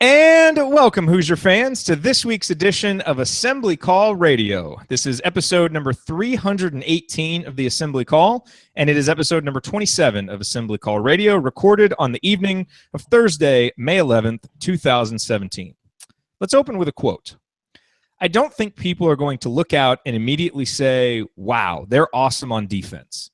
And welcome, Hoosier fans, to this week's edition of Assembly Call Radio. This is episode number 318 of the Assembly Call, and it is episode number 27 of Assembly Call Radio, recorded on the evening of Thursday, May 11th, 2017. Let's open with a quote. I don't think people are going to look out and immediately say, wow, they're awesome on defense.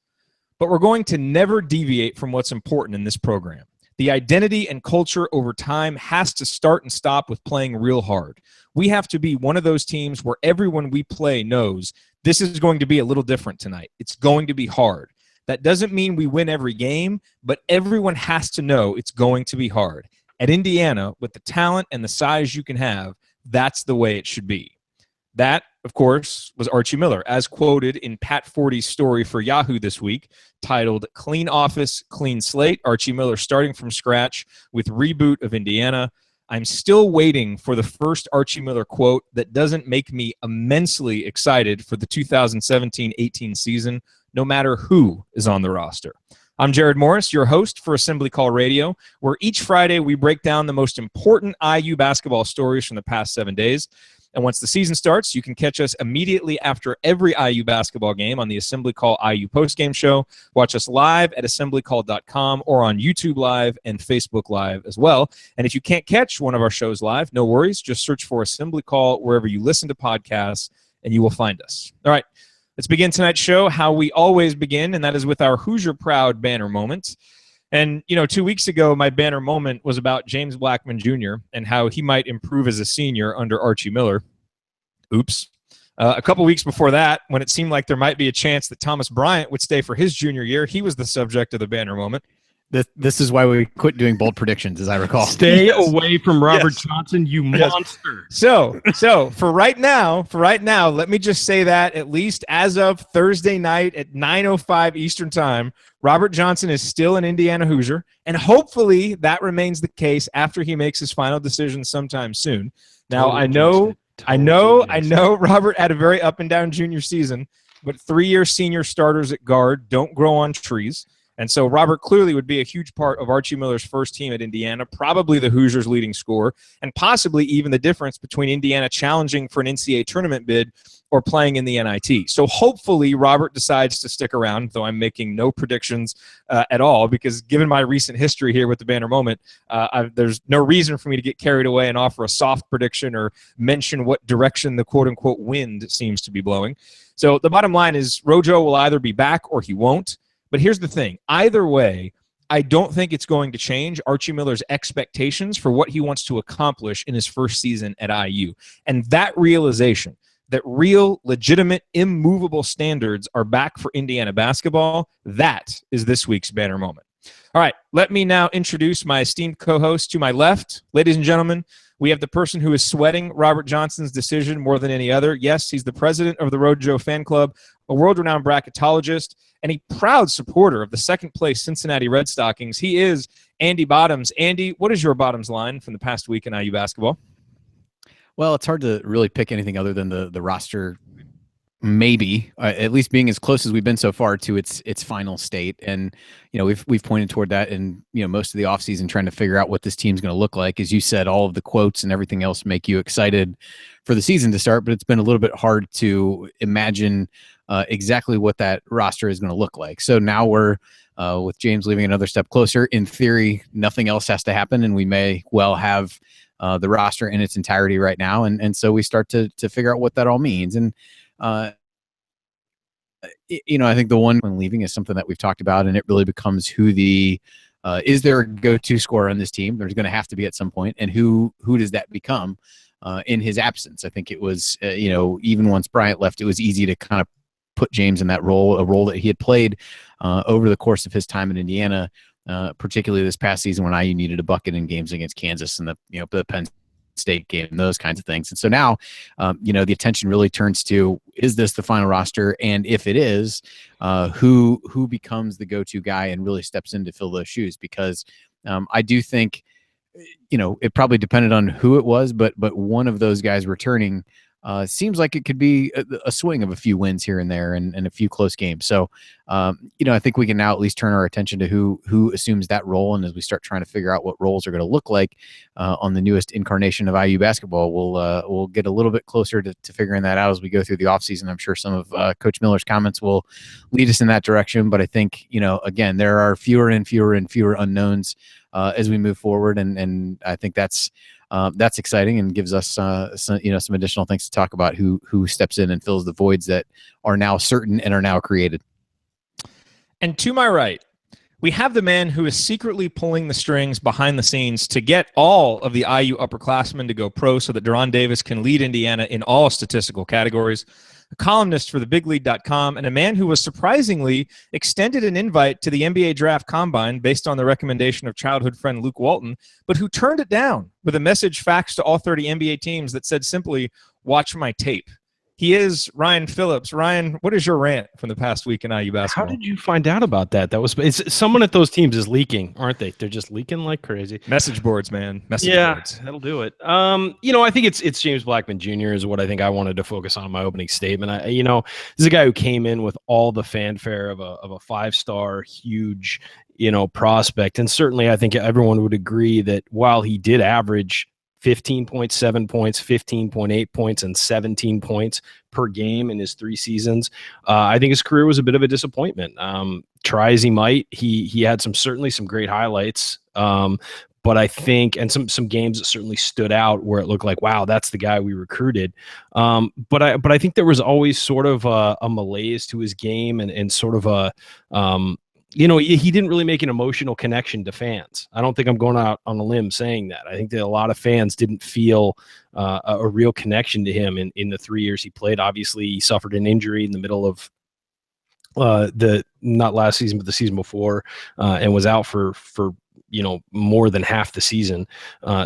But we're going to never deviate from what's important in this program. The identity and culture over time has to start and stop with playing real hard. We have to be one of those teams where everyone we play knows this is going to be a little different tonight. It's going to be hard. That doesn't mean we win every game, but everyone has to know it's going to be hard. At Indiana, with the talent and the size you can have, that's the way it should be. That, of course, was Archie Miller, as quoted in Pat Forty's story for Yahoo this week, titled Clean Office, Clean Slate, Archie Miller starting from scratch with Reboot of Indiana. I'm still waiting for the first Archie Miller quote that doesn't make me immensely excited for the 2017-18 season, no matter who is on the roster. I'm Jared Morris, your host for Assembly Call Radio, where each Friday we break down the most important IU basketball stories from the past 7 days. And once the season starts, you can catch us immediately after every IU basketball game on the Assembly Call IU postgame show. Watch us live at assemblycall.com or on YouTube Live and Facebook Live as well. And if you can't catch one of our shows live, no worries. Just search for Assembly Call wherever you listen to podcasts, and you will find us. All right, let's begin tonight's show how we always begin, and that is with our Hoosier Proud banner moment. And, 2 weeks ago, my banner moment was about James Blackmon Jr. and how he might improve as a senior under Archie Miller. Oops. A couple weeks before that, when it seemed like there might be a chance that Thomas Bryant would stay for his junior year, he was the subject of the banner moment. This is why we quit doing bold predictions, as I recall. Stay away from Robert Johnson, you monster. So for right now, let me just say that at least as of Thursday night at 9:05 Eastern Time, Robert Johnson is still an Indiana Hoosier, and hopefully that remains the case after he makes his final decision sometime soon. Now, I know Robert had a very up and down junior season, but 3-year senior starters at guard don't grow on trees. And so Robert clearly would be a huge part of Archie Miller's first team at Indiana, probably the Hoosiers' leading scorer, and possibly even the difference between Indiana challenging for an NCAA tournament bid or playing in the NIT. So hopefully Robert decides to stick around, though I'm making no predictions at all, because given my recent history here with the banner moment, there's no reason for me to get carried away and offer a soft prediction or mention what direction the quote-unquote wind seems to be blowing. So the bottom line is RoJo will either be back or he won't. But here's the thing. Either way, I don't think it's going to change Archie Miller's expectations for what he wants to accomplish in his first season at IU. And that realization that real, legitimate, immovable standards are back for Indiana basketball, that is this week's banner moment. All right, let me now introduce my esteemed co-host to my left. Ladies and gentlemen, we have the person who is sweating Robert Johnson's decision more than any other. Yes, he's the president of the RoJo fan club, a world-renowned bracketologist, and a proud supporter of the second-place Cincinnati Red Stockings. He is Andy Bottoms. Andy, what is your Bottoms line from the past week in IU basketball? Well, it's hard to really pick anything other than the roster, maybe at least being as close as we've been so far to its final state. And we've pointed toward that in most of the offseason, trying to figure out what this team's going to look like. As you said, all of the quotes and everything else make you excited for the season to start, but it's been a little bit hard to imagine exactly what that roster is going to look like. So now we're with James leaving another step closer. In theory, nothing else has to happen, and we may well have the roster in its entirety right now. And so we start to figure out what that all means. And I think the one when leaving is something that we've talked about, and it really becomes who the is there a go-to scorer on this team? There's going to have to be at some point, and who does that become in his absence? I think it was even once Bryant left, it was easy to kind of put James in that role, a role that he had played over the course of his time in Indiana, particularly this past season when IU needed a bucket in games against Kansas and the Penn State game and those kinds of things. And so now, the attention really turns to, is this the final roster? And if it is, who becomes the go-to guy and really steps in to fill those shoes? Because I do think, it probably depended on who it was, but one of those guys returning seems like it could be a swing of a few wins here and there and a few close games. So, I think we can now at least turn our attention to who assumes that role. And as we start trying to figure out what roles are going to look like on the newest incarnation of IU basketball, we'll get a little bit closer to figuring that out as we go through the offseason. I'm sure some of Coach Miller's comments will lead us in that direction. But I think, again, there are fewer and fewer and fewer unknowns as we move forward. And I think that's exciting and gives us some additional things to talk about who steps in and fills the voids that are now certain and are now created. And to my right, we have the man who is secretly pulling the strings behind the scenes to get all of the IU upperclassmen to go pro so that Deron Davis can lead Indiana in all statistical categories. A columnist for thebigleague.com, and a man who was surprisingly extended an invite to the NBA Draft Combine based on the recommendation of childhood friend Luke Walton, but who turned it down with a message faxed to all 30 NBA teams that said simply, "Watch my tape." He is Ryan Phillips. Ryan, what is your rant from the past week in IU basketball? How did you find out about that? It's someone at those teams is leaking, aren't they? They're just leaking like crazy. Message boards, man. Message boards. That'll do it. I think it's James Blackmon Jr. is what I think I wanted to focus on in my opening statement. This is a guy who came in with all the fanfare of a 5-star, huge, prospect, and certainly I think everyone would agree that while he did average 15.7 points, 15.8 points, and 17 points per game in his 3 seasons. I think his career was a bit of a disappointment. Try as he might, he had certainly some great highlights. But I think, and some games that certainly stood out where it looked like, wow, that's the guy we recruited. But I think there was always sort of a malaise to his game and sort of a he didn't really make an emotional connection to fans. I don't think I'm going out on a limb saying that. I think that a lot of fans didn't feel a real connection to him in the 3 years he played. Obviously, he suffered an injury in the middle of not last season, but the season before, and was out for more than half the season.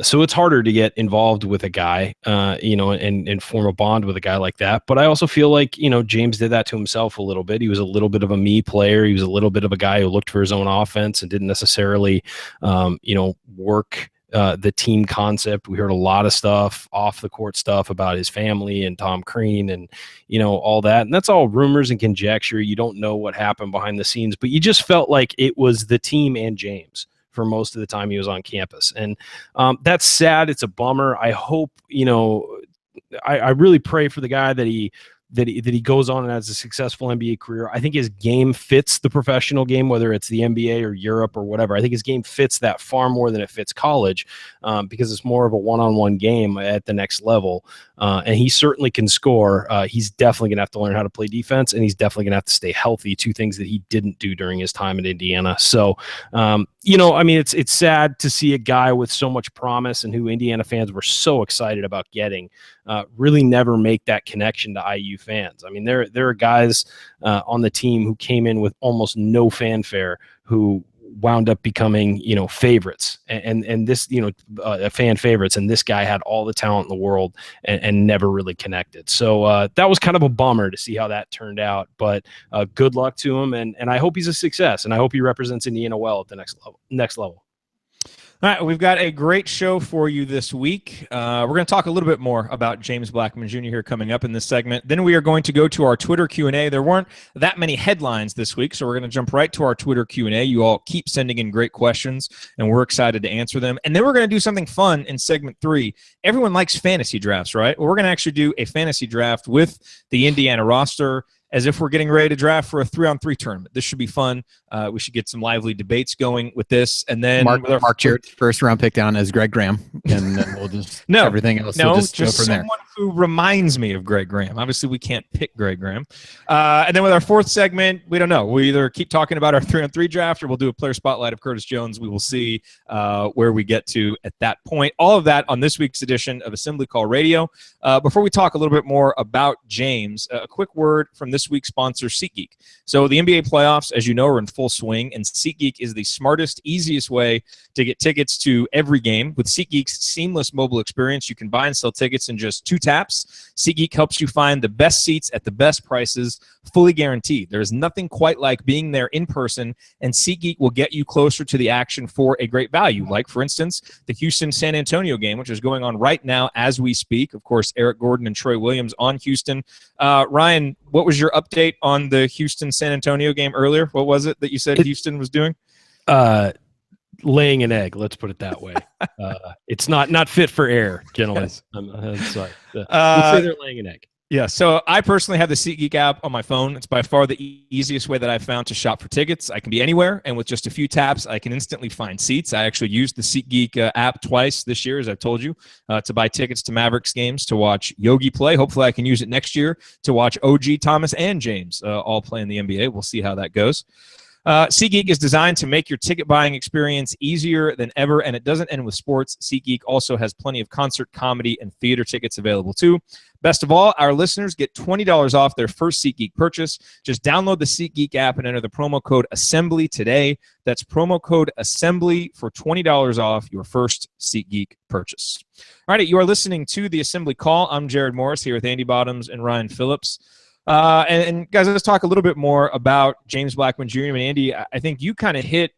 So it's harder to get involved with a guy, and form a bond with a guy like that. But I also feel like, James did that to himself a little bit. He was a little bit of a me player. He was a little bit of a guy who looked for his own offense and didn't necessarily, work the team concept. We heard a lot of stuff, off the court stuff about his family and Tom Crean and, all that. And that's all rumors and conjecture. You don't know what happened behind the scenes, but you just felt like it was the team and James for most of the time he was on campus. And that's sad. It's a bummer. I hope, I really pray for the guy that he goes on and has a successful NBA career. I think his game fits the professional game, whether it's the NBA or Europe or whatever. I think his game fits that far more than it fits college, because it's more of a one-on-one game at the next level. And he certainly can score. He's definitely going to have to learn how to play defense, and he's definitely going to have to stay healthy, 2 things that he didn't do during his time in Indiana. So, it's sad to see a guy with so much promise and who Indiana fans were so excited about getting really never make that connection to IU fans. I mean, there are guys on the team who came in with almost no fanfare who wound up becoming, favorites and this, fan favorites. And this guy had all the talent in the world and never really connected. So that was kind of a bummer to see how that turned out, but good luck to him. And I hope he's a success, and I hope he represents Indiana well at the next level. All right, we've got a great show for you this week. We're going to talk a little bit more about James Blackmon Jr. here coming up in this segment. Then we are going to go to our Twitter Q&A. There weren't that many headlines this week, so we're going to jump right to our Twitter Q&A. You all keep sending in great questions, and we're excited to answer them. And then we're going to do something fun in segment 3. Everyone likes fantasy drafts, right? Well, we're going to actually do a fantasy draft with the Indiana roster, as if we're getting ready to draft for a 3-on-3 tournament. This should be fun. We should get some lively debates going with this. And then Mark Jarrett's first round pick down as Greg Graham, and then we'll just everything else. No, we'll just go from someone there. who reminds me of Greg Graham. Obviously, we can't pick Greg Graham. And then with our 4th segment, we don't know. We either keep talking about our 3-on-3 draft, or we'll do a player spotlight of Curtis Jones. We will see where we get to at that point. All of that on this week's edition of Assembly Call Radio. Before we talk a little bit more about James, a quick word from this week's sponsor, SeatGeek. So the NBA playoffs, as you know, are in full swing, and SeatGeek is the smartest, easiest way to get tickets to every game. With SeatGeek's seamless mobile experience, you can buy and sell tickets in just 2 taps taps. SeatGeek helps you find the best seats at the best prices, fully guaranteed. There is nothing quite like being there in person, and SeatGeek will get you closer to the action for a great value. Like, for instance, the Houston-San Antonio game, which is going on right now as we speak. Of course, Eric Gordon and Troy Williams on Houston. Ryan, what was your update on the Houston-San Antonio game earlier? What was it that you said Houston was doing? Laying an egg, let's put it that way. It's not fit for air, gentlemen. Yes. I'm sorry. We'll say they're laying an egg. Yeah, so I personally have the SeatGeek app on my phone. It's by far the easiest way that I've found to shop for tickets. I can be anywhere, and with just a few taps, I can instantly find seats. I actually used the SeatGeek app twice this year, as I've told you, to buy tickets to Mavericks games, to watch Yogi play. Hopefully I can use it next year to watch OG, Thomas, and James all play in the NBA. We'll see how that goes. SeatGeek is designed to make your ticket buying experience easier than ever, and it doesn't end with sports. SeatGeek also has plenty of concert, comedy, and theater tickets available too. Best of all, our listeners get $20 off their first SeatGeek purchase. Just download the SeatGeek app and enter the promo code ASSEMBLY today. That's promo code ASSEMBLY for $20 off your first SeatGeek purchase. All right, you are listening to the Assembly Call. I'm Jared Morris here with Andy Bottoms and Ryan Phillips. And guys, let's talk a little bit more about James Blackmon Jr. And Andy, I think you kind of hit,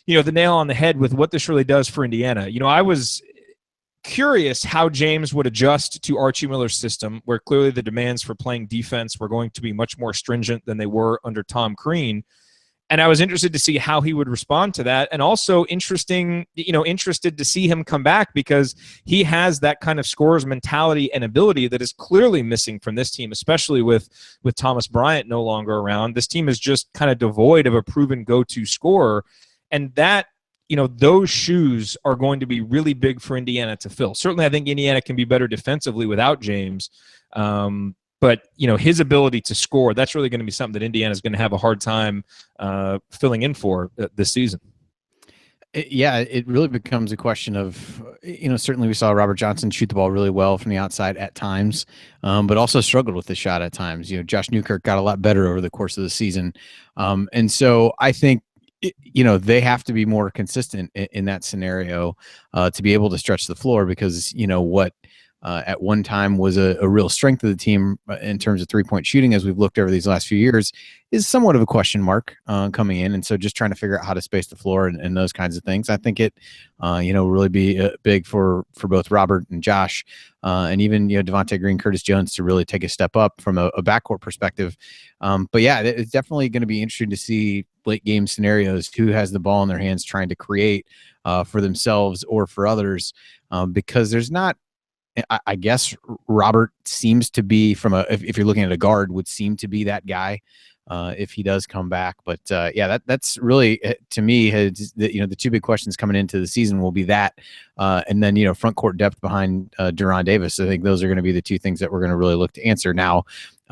the nail on the head with what this really does for Indiana. I was curious how James would adjust to Archie Miller's system, where clearly the demands for playing defense were going to be much more stringent than they were under Tom Crean. And I was interested to see how he would respond to that, and also interested to see him come back, because he has that kind of scorer's mentality and ability that is clearly missing from this team, especially with Thomas Bryant no longer around. This team is just kind of devoid of a proven go-to scorer, and that, those shoes are going to be really big for Indiana to fill. Certainly, I think Indiana can be better defensively without James. But, his ability to score, that's really going to be something that Indiana is going to have a hard time filling in for this season. Yeah, it really becomes a question of, certainly we saw Robert Johnson shoot the ball really well from the outside at times, but also struggled with the shot at times. Josh Newkirk got a lot better over the course of the season. And so I think, they have to be more consistent in that scenario to be able to stretch the floor, because, what at one time was a real strength of the team in terms of three-point shooting, as we've looked over these last few years, is somewhat of a question mark coming in. And so just trying to figure out how to space the floor and those kinds of things. I think it, really be big for both Robert and Josh, and even, Devontae Green, Curtis Jones, to really take a step up from a backcourt perspective. But yeah, it's definitely going to be interesting to see late game scenarios, who has the ball in their hands trying to create for themselves or for others, because there's not, I guess Robert seems to be, if you're looking at a guard, would seem to be that guy if he does come back. But yeah, that's really, to me, the two big questions coming into the season will be that, and then front court depth behind Deron Davis. I think those are going to be the two things that we're going to really look to answer now.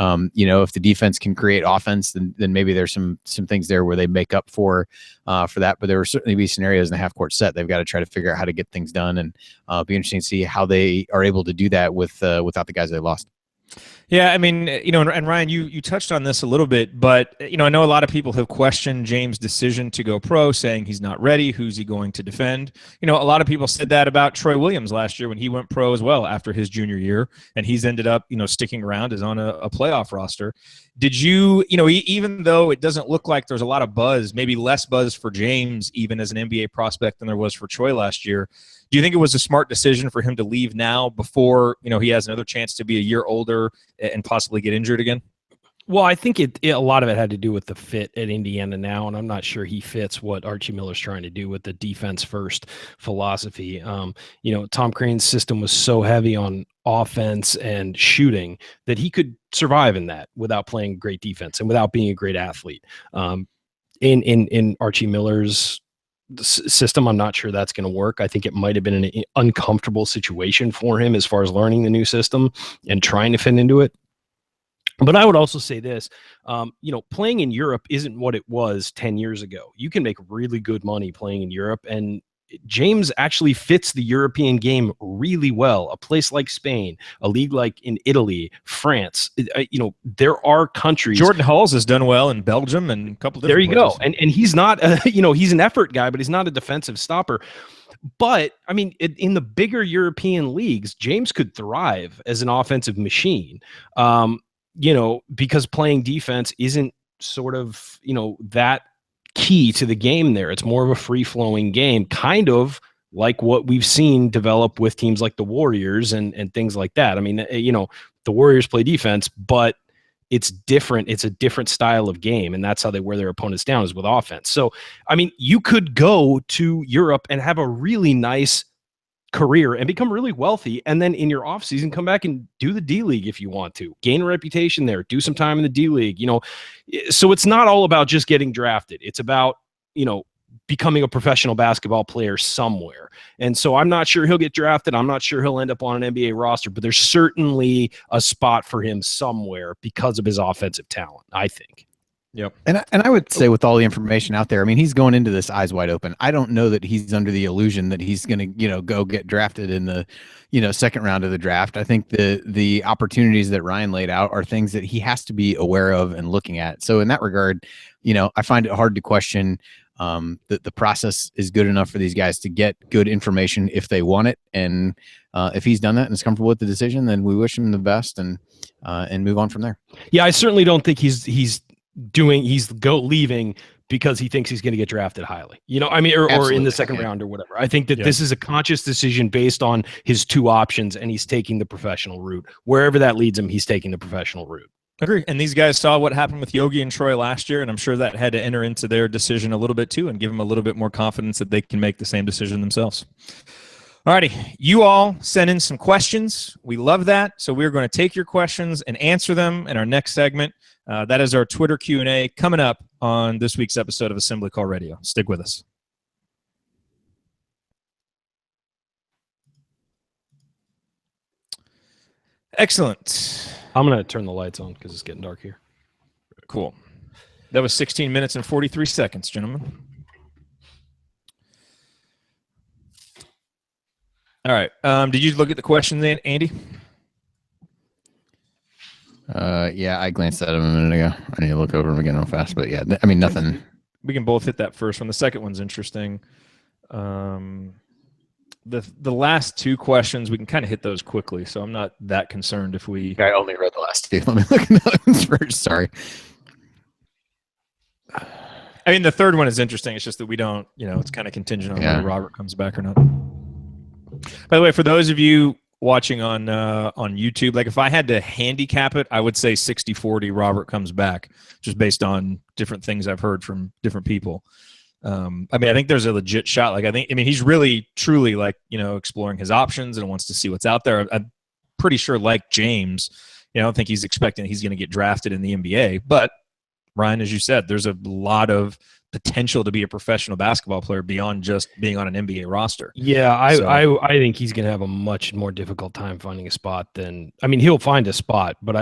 If the defense can create offense, then maybe there's some things there where they make up for that. But there will certainly be scenarios in the half court set they've got to try to figure out how to get things done, and be interesting to see how they are able to do that without the guys they lost. Yeah, I mean, and Ryan, you touched on this a little bit, but, I know a lot of people have questioned James' decision to go pro, saying he's not ready. Who's he going to defend? A lot of people said that about Troy Williams last year when he went pro as well after his junior year, and he's ended up, sticking around as on a playoff roster. Did you, even though it doesn't look like there's a lot of buzz, maybe less buzz for James even as an NBA prospect than there was for Troy last year, do you think it was a smart decision for him to leave now before, he has another chance to be a year older and possibly get injured again? Well, I think a lot of it had to do with the fit at Indiana now, and I'm not sure he fits what Archie Miller's trying to do with the defense first philosophy. Tom Crane's system was so heavy on offense and shooting that he could survive in that without playing great defense and without being a great athlete. In Archie Miller's system, I'm not sure that's going to work. I think it might have been an uncomfortable situation for him as far as learning the new system and trying to fit into it. But I would also say this, playing in Europe isn't what it was 10 years ago. You can make really good money playing in Europe, and James actually fits the European game really well. A place like Spain, a league like in Italy, France, there are countries. Jordan Hulls has done well in Belgium and a couple different places. There you places. go. And he's not, he's an effort guy, but he's not a defensive stopper. But I mean, in the bigger European leagues, James could thrive as an offensive machine. Because playing defense isn't sort of, that key to the game there. It's more of a free-flowing game, kind of like what we've seen develop with teams like the Warriors and things like that. I mean, the Warriors play defense, but it's different. It's a different style of game, and that's how they wear their opponents down, is with offense. So, I mean, you could go to Europe and have a really nice career and become really wealthy, and then in your offseason come back and do the D League if you want to. Gain a reputation there, do some time in the D League, So it's not all about just getting drafted. It's about, becoming a professional basketball player somewhere. And so I'm not sure he'll get drafted. I'm not sure he'll end up on an NBA roster, but there's certainly a spot for him somewhere because of his offensive talent, I think. Yep. And I would say, with all the information out there, I mean, he's going into this eyes wide open. I don't know that he's under the illusion that he's going to, go get drafted in the, second round of the draft. I think the opportunities that Ryan laid out are things that he has to be aware of and looking at. So in that regard, I find it hard to question that the process is good enough for these guys to get good information if they want it. And if he's done that and is comfortable with the decision, then we wish him the best and move on from there. Yeah, I certainly don't think he's leaving because he thinks he's going to get drafted highly, or in the second round or whatever. I think that this is a conscious decision based on his two options, and he's taking the professional route. Wherever that leads him, he's taking the professional route. Agree. And these guys saw what happened with Yogi and Troy last year, and I'm sure that had to enter into their decision a little bit too and give them a little bit more confidence that they can make the same decision themselves. All righty. You all sent in some questions. We love that. So we're going to take your questions and answer them in our next segment. That is our Twitter Q&A coming up on this week's episode of Assembly Call Radio. Stick with us. Excellent. I'm going to turn the lights on because it's getting dark here. Cool. That was 16 minutes and 43 seconds, gentlemen. All right. Did you look at the questions, Andy? Yeah, I glanced at them a minute ago. I need to look over them again real fast, but yeah, I mean, nothing. We can both hit that first one. The second one's interesting. The last two questions, we can kind of hit those quickly, so I'm not that concerned if we... I only read the last two. Let me look at the ones first. Sorry. I mean, the third one is interesting. It's just that we don't, it's kind of contingent on whether Robert comes back or not. By the way, for those of you watching on YouTube, like if I had to handicap it, I would say 60-40 Robert comes back, just based on different things I've heard from different people. I mean, I think there's a legit shot. Like, he's really, truly exploring his options and wants to see what's out there. I'm pretty sure, like James, I don't think he's expecting he's going to get drafted in the NBA. But Ryan, as you said, there's a lot of potential to be a professional basketball player beyond just being on an NBA roster. Yeah, I think he's going to have a much more difficult time finding a spot than, he'll find a spot, but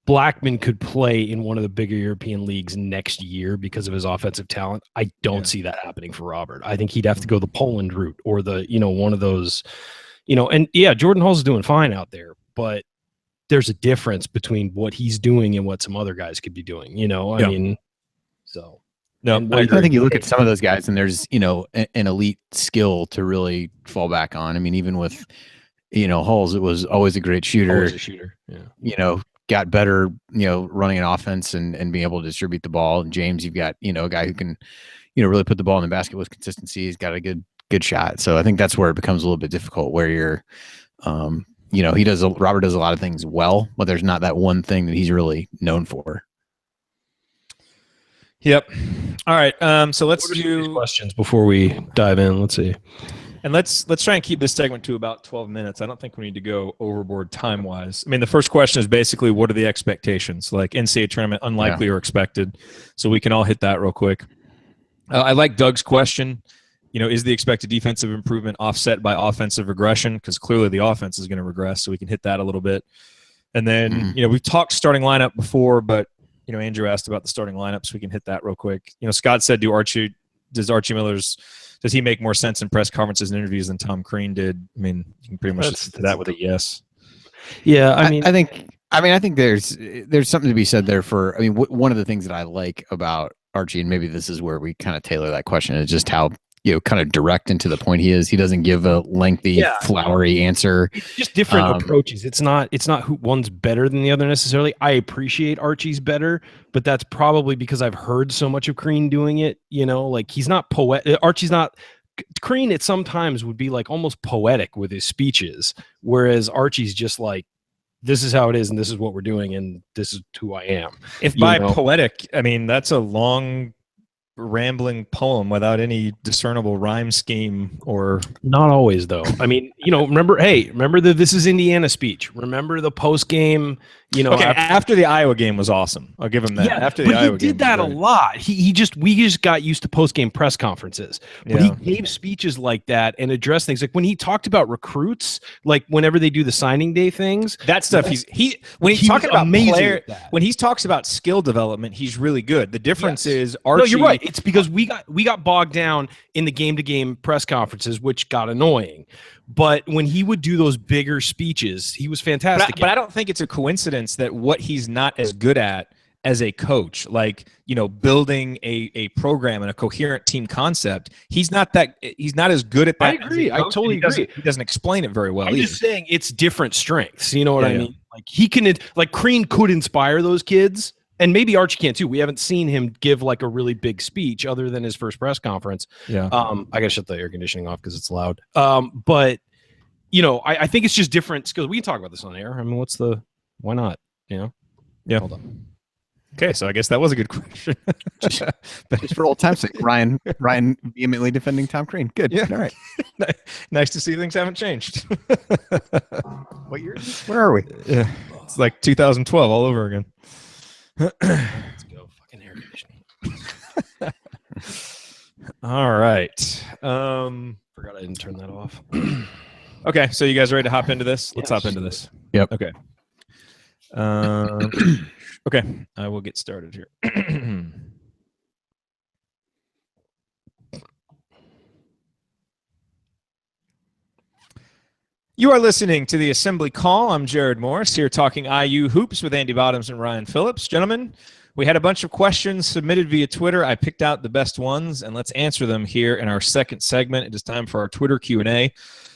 Blackmon could play in one of the bigger European leagues next year because of his offensive talent. I don't see that happening for Robert. I think he'd have to go the Poland route or the, one of those, and yeah, Jordan Hall's doing fine out there, but there's a difference between what he's doing and what some other guys could be doing, so. No, I think you look at some of those guys and there's, an elite skill to really fall back on. I mean, even with, Halls, it was always a great shooter. Always a shooter, yeah. Got better, running an offense and being able to distribute the ball. And James, you've got, a guy who can, really put the ball in the basket with consistency. He's got a good shot. So I think that's where it becomes a little bit difficult, where you're, Robert does a lot of things well, but there's not that one thing that he's really known for. Yep. All right. So let's do these questions before we dive in. Let's see. And let's try and keep this segment to about 12 minutes. I don't think we need to go overboard time-wise. I mean, the first question is basically, what are the expectations? Like NCAA tournament, unlikely or expected. So we can all hit that real quick. I like Doug's question. Is the expected defensive improvement offset by offensive regression? Because clearly the offense is going to regress, so we can hit that a little bit. And then, we've talked starting lineup before, but, Andrew asked about the starting lineup, so we can hit that real quick. Scott said, does he make more sense in press conferences and interviews than Tom Crean did? I mean, you can pretty much just that with a yes. Yeah, I think there's something to be said there for. One of the things that I like about Archie, and maybe this is where we kind of tailor that question, is just how kind of direct and to the point he is. He doesn't give a lengthy, flowery answer. It's just different approaches. It's not who one's better than the other necessarily. I appreciate Archie's better, but that's probably because I've heard so much of Crean doing it. Like he's not Archie's not. Crean at sometimes would be like almost poetic with his speeches, whereas Archie's just like, this is how it is, and this is what we're doing, and this is who I am. If by poetic, I mean that's a long rambling poem without any discernible rhyme scheme or not always though. I mean, remember the This Is Indiana speech. Remember the post game, after the Iowa game was awesome. I'll give him that. Yeah, after the Iowa game. He did that a lot. We just got used to post game press conferences. But he gave speeches like that and addressed things. Like when he talked about recruits, like whenever they do the signing day things. That stuff when he's talking about when he talks about skill development, he's really good. The difference is Archie. No, you're right. It's because we got bogged down in the game-to-game press conferences, which got annoying. But when he would do those bigger speeches, he was fantastic. But I don't think it's a coincidence that what he's not as good at as a coach, like building a program and a coherent team concept, he's not as good at that. I agree. I totally agree. He doesn't explain it very well. I'm just saying it's different strengths. You know what I mean? Like he can, like Crean could inspire those kids. And maybe Archie can too. We haven't seen him give like a really big speech other than his first press conference. Yeah. I gotta shut the air conditioning off because it's loud. But I think it's just different skills. We can talk about this on air. I mean, why not? Yeah. Hold on. Okay, so I guess that was a good question. just for old time's sake, Ryan vehemently defending Tom Crean. Good. Yeah. All right. Nice to see things haven't changed. What year is this? Where are we? Yeah. It's like 2012 all over again. Let's go. Fucking air conditioning. All right. Forgot I didn't turn that off. Okay, so you guys ready to hop into this? Let's hop into this. Yep. Okay. Okay, I will get started here. You are listening to the Assembly Call. I'm Jared Morris here talking IU hoops with Andy Bottoms and Ryan Phillips. Gentlemen, we had a bunch of questions submitted via Twitter. I picked out the best ones, and let's answer them here in our second segment. It is time for our Twitter Q&A.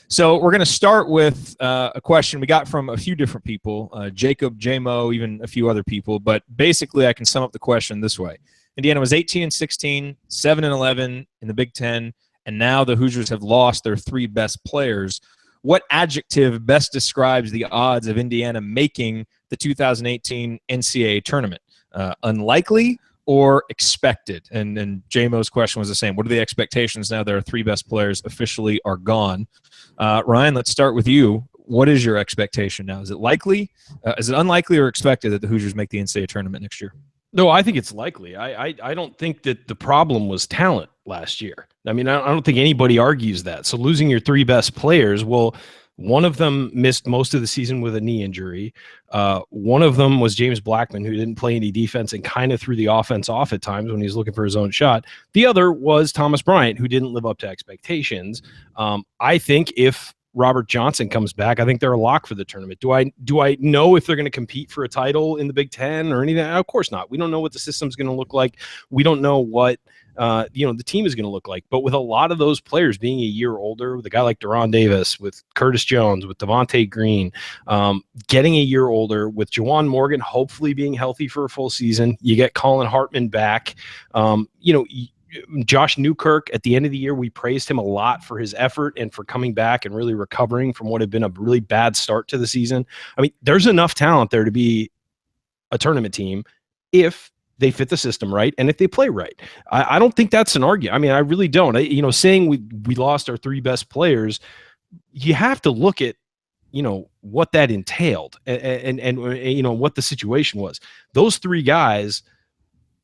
So we're going to start with a question we got from a few different people, Jacob, J-Mo, even a few other people. But basically, I can sum up the question this way. Indiana was 18-16, 7-11 in the Big Ten, and now the Hoosiers have lost their three best players. What adjective best describes the odds of Indiana making the 2018 NCAA tournament? Unlikely or expected? And J-Mo's question was the same. What are the expectations now that our three best players officially are gone? Ryan, let's start with you. What is your expectation now? Is it likely? Is it unlikely or expected that the Hoosiers make the NCAA tournament next year? No, I think it's likely. I don't think that the problem was talent last year. I mean, I don't think anybody argues that. So losing your three best players, well, one of them missed most of the season with a knee injury. One of them was James Blackmon, who didn't play any defense and kind of threw the offense off at times when he was looking for his own shot. The other was Thomas Bryant, who didn't live up to expectations. I think if Robert Johnson comes back, I think they're a lock for the tournament. Do I know if they're going to compete for a title in the Big Ten or anything? Of course not. We don't know what the system's going to look like. We don't know what the team is going to look like. But with a lot of those players being a year older, with a guy like Deron Davis, with Curtis Jones, with Devontae Green, getting a year older, with Juwan Morgan hopefully being healthy for a full season, you get Colin Hartman back. Josh Newkirk, at the end of the year, we praised him a lot for his effort and for coming back and really recovering from what had been a really bad start to the season. I mean, there's enough talent there to be a tournament team if they fit the system right and if they play right. I don't think that's an argument. I mean, I really don't. Saying we lost our three best players, you have to look at what that entailed and what the situation was. Those three guys,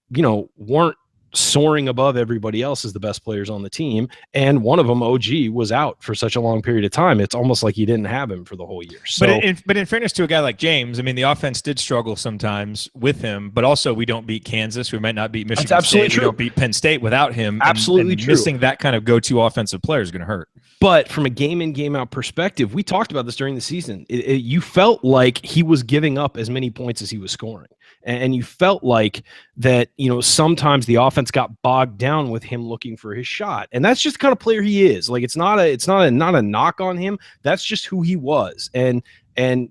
weren't soaring above everybody else as the best players on the team, and one of them, OG, was out for such a long period of time. It's almost like you didn't have him for the whole year. So, but in fairness to a guy like James, I mean, the offense did struggle sometimes with him, but also we don't beat Kansas, we might not beat Michigan That's absolutely State, true. We don't beat Penn State without him. Absolutely and true. Missing that kind of go-to offensive player is going to hurt. But from a game in, game out perspective, we talked about this during the season. You felt like he was giving up as many points as he was scoring. And you felt like that, sometimes the offense got bogged down with him looking for his shot. And that's just the kind of player he is. Like, it's not a knock on him. That's just who he was. And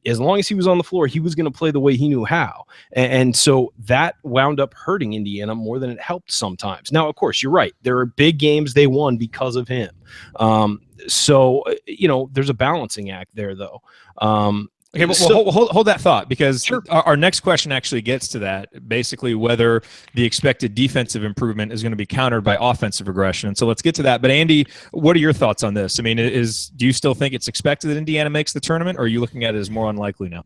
as long as he was on the floor, he was going to play the way he knew how. And so that wound up hurting Indiana more than it helped sometimes. Now, of course, you're right. There are big games they won because of him. So there's a balancing act there, though. Okay, well, hold that thought, because our next question actually gets to that, basically whether the expected defensive improvement is going to be countered by offensive regression. And so let's get to that. But Andy, what are your thoughts on this? I mean, do you still think it's expected that Indiana makes the tournament, or are you looking at it as more unlikely now?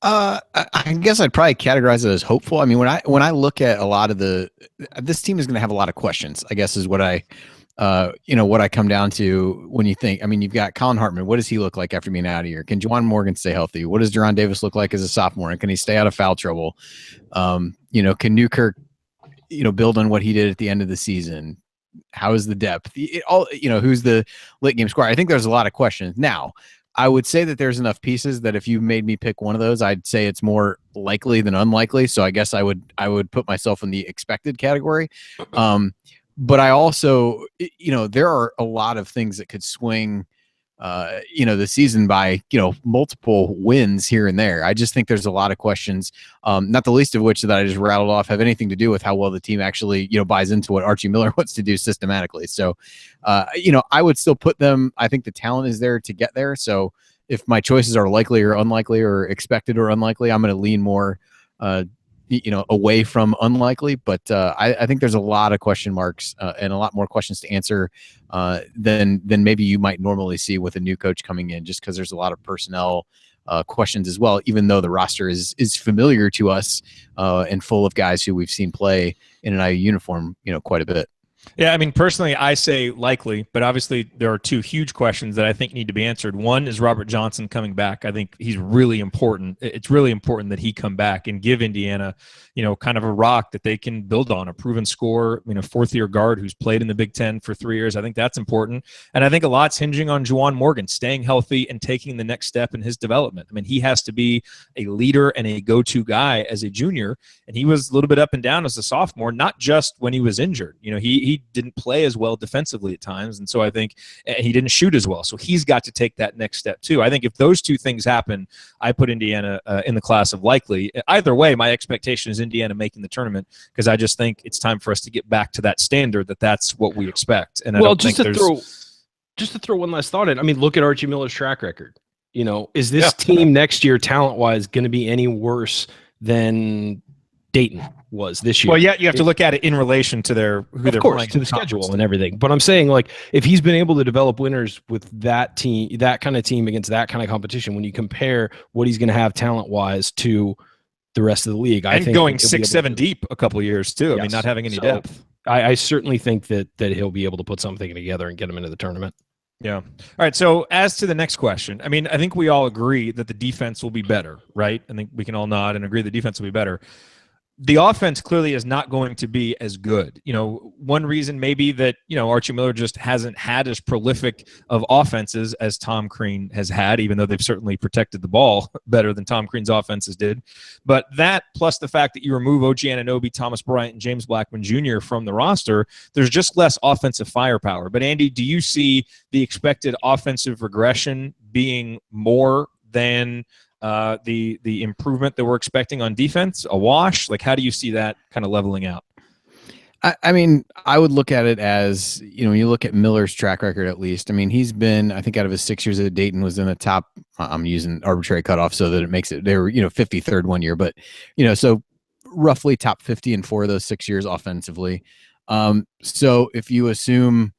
I guess I'd probably categorize it as hopeful. I mean, when I look at a lot of this team is going to have a lot of questions, I guess, is what I come down to when you think. I mean, you've got Colin Hartman. What does he look like after being out of here? Can Juwan Morgan stay healthy? What does Deron Davis look like as a sophomore? And can he stay out of foul trouble? Can Newkirk, build on what he did at the end of the season? How is the depth? Who's the late game scorer? I think there's a lot of questions. Now, I would say that there's enough pieces that if you made me pick one of those, I'd say it's more likely than unlikely. So I guess I would put myself in the expected category. But I also, there are a lot of things that could swing, the season by, multiple wins here and there. I just think there's a lot of questions, not the least of which that I just rattled off have anything to do with how well the team actually, buys into what Archie Miller wants to do systematically. So, I would still put them. I think the talent is there to get there. So if my choices are likely or unlikely or expected or unlikely, I'm going to lean more, away from unlikely, but I think there's a lot of question marks and a lot more questions to answer than maybe you might normally see with a new coach coming in, just because there's a lot of personnel questions as well, even though the roster is familiar to us and full of guys who we've seen play in an IU uniform, quite a bit. Yeah, I mean, personally, I say likely, but obviously there are two huge questions that I think need to be answered. One is Robert Johnson coming back. I think he's really important. It's really important that he come back and give Indiana, kind of a rock that they can build on, a proven scorer, fourth-year guard who's played in the Big Ten for 3 years. I think that's important. And I think a lot's hinging on Juwan Morgan staying healthy and taking the next step in his development. I mean, he has to be a leader and a go-to guy as a junior, and he was a little bit up and down as a sophomore, not just when he was injured. He didn't play as well defensively at times, and so I think he didn't shoot as well. So he's got to take that next step too. I think if those two things happen, I put Indiana in the class of likely. Either way, my expectation is Indiana making the tournament, because I just think it's time for us to get back to that standard, that's what we expect. And just to throw one last thought in, I mean, look at Archie Miller's track record. Is this team next year talent-wise going to be any worse than Dayton was this year? Well, yeah, you have to look at it in relation to they're playing, to the schedule and everything. But I'm saying, like, if he's been able to develop winners with that team, that kind of team against that kind of competition, when you compare what he's going to have talent-wise to the rest of the league, I think going 6-7 deep a couple of years too. Yes. I mean, not having any depth. I certainly think that he'll be able to put something together and get him into the tournament. Yeah. All right. So as to the next question, I mean, I think we all agree that the defense will be better, right? I think we can all nod and agree the defense will be better. The offense clearly is not going to be as good. One reason may be that, Archie Miller just hasn't had as prolific of offenses as Tom Crean has had, even though they've certainly protected the ball better than Tom Crean's offenses did. But that, plus the fact that you remove OG Anunoby, Thomas Bryant, and James Blackmon Jr. from the roster, there's just less offensive firepower. But Andy, do you see the expected offensive regression being more than the improvement that we're expecting on defense, a wash? Like, how do you see that kind of leveling out? I mean, I would look at it as, when you look at Miller's track record, at least, I mean, he's been, I think out of his 6 years at Dayton, was in the top, I'm using arbitrary cutoff so that it makes it, they were, 53rd one year, but, so roughly top 50 in 4 of those 6 years offensively. So if you assume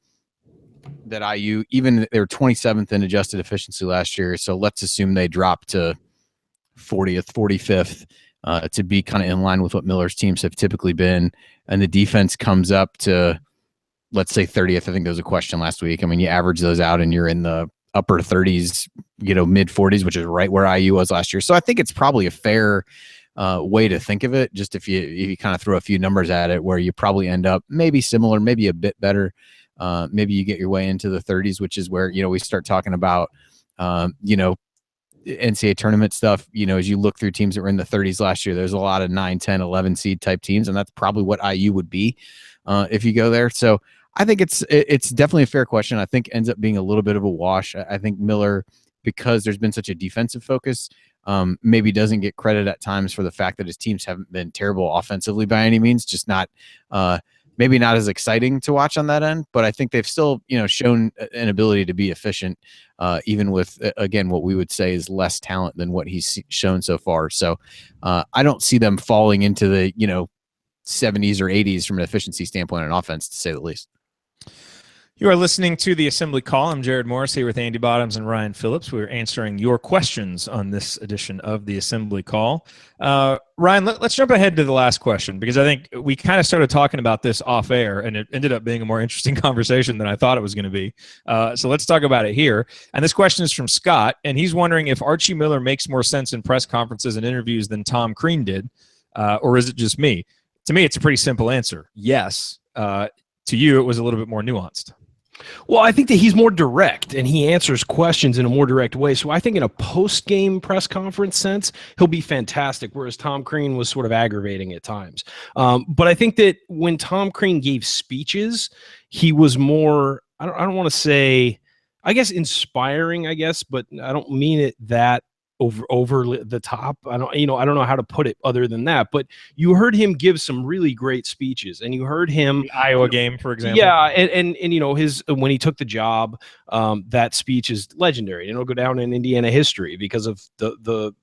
that IU, even they were 27th in adjusted efficiency last year, so let's assume they dropped to 40th, 45th to be kind of in line with what Miller's teams have typically been. And the defense comes up to, let's say 30th. I think there was a question last week. I mean, you average those out and you're in the upper 30s, mid 40s, which is right where IU was last year. So I think it's probably a fair way to think of it. Just if you kind of throw a few numbers at it, where you probably end up maybe similar, maybe a bit better. Maybe you get your way into the 30s, which is where, we start talking about, NCAA tournament stuff, as you look through teams that were in the 30s last year, there's a lot of 9, 10, 11 seed type teams, and that's probably what IU would be if you go there. So I think it's definitely a fair question. I think ends up being a little bit of a wash. I think Miller, because there's been such a defensive focus, maybe doesn't get credit at times for the fact that his teams haven't been terrible offensively by any means, just not maybe not as exciting to watch on that end, but I think they've still, shown an ability to be efficient, even with, again, what we would say is less talent than what he's shown so far. So I don't see them falling into the, 70s or 80s from an efficiency standpoint on offense, to say the least. You are listening to the Assembly Call. I'm Jared Morris here with Andy Bottoms and Ryan Phillips. We're answering your questions on this edition of the Assembly Call. Ryan, let's jump ahead to the last question, because I think we kind of started talking about this off air, and it ended up being a more interesting conversation than I thought it was going to be. So let's talk about it here. And this question is from Scott, and he's wondering if Archie Miller makes more sense in press conferences and interviews than Tom Crean did, or is it just me? To me, it's a pretty simple answer. Yes. To you, it was a little bit more nuanced. Well, I think that he's more direct and he answers questions in a more direct way. So I think in a post-game press conference sense, he'll be fantastic, whereas Tom Crean was sort of aggravating at times. But I think that when Tom Crean gave speeches, he was more, I don't want to say, I guess inspiring, but I don't mean it that over the top. I don't know how to put it other than that, but you heard him give some really great speeches, and you heard him the Iowa game, for example. Yeah. And his, when he took the job, that speech is legendary. It'll go down in Indiana history because of the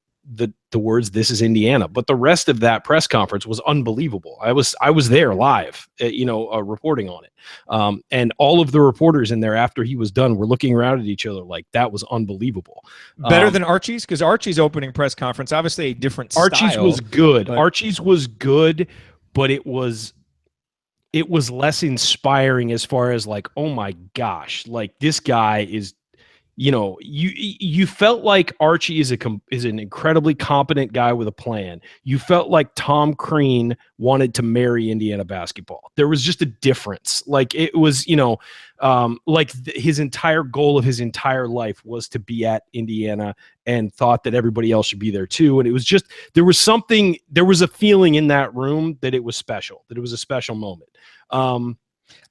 words, "This is Indiana." But the rest of that press conference was unbelievable. I was there live, reporting on it. And all of the reporters in there after he was done were looking around at each other like that was unbelievable. Better than Archie's, because Archie's opening press conference, obviously a different Archie's style. was good. Archie's was good, but it was less inspiring as far as like, oh my gosh, like this guy is, you felt like Archie is an incredibly competent guy with a plan. You felt like Tom Crean wanted to marry Indiana basketball. There was just a difference. Like it was, his entire goal of his entire life was to be at Indiana and thought that everybody else should be there too. And it was just, there was a feeling in that room that it was special, that it was a special moment.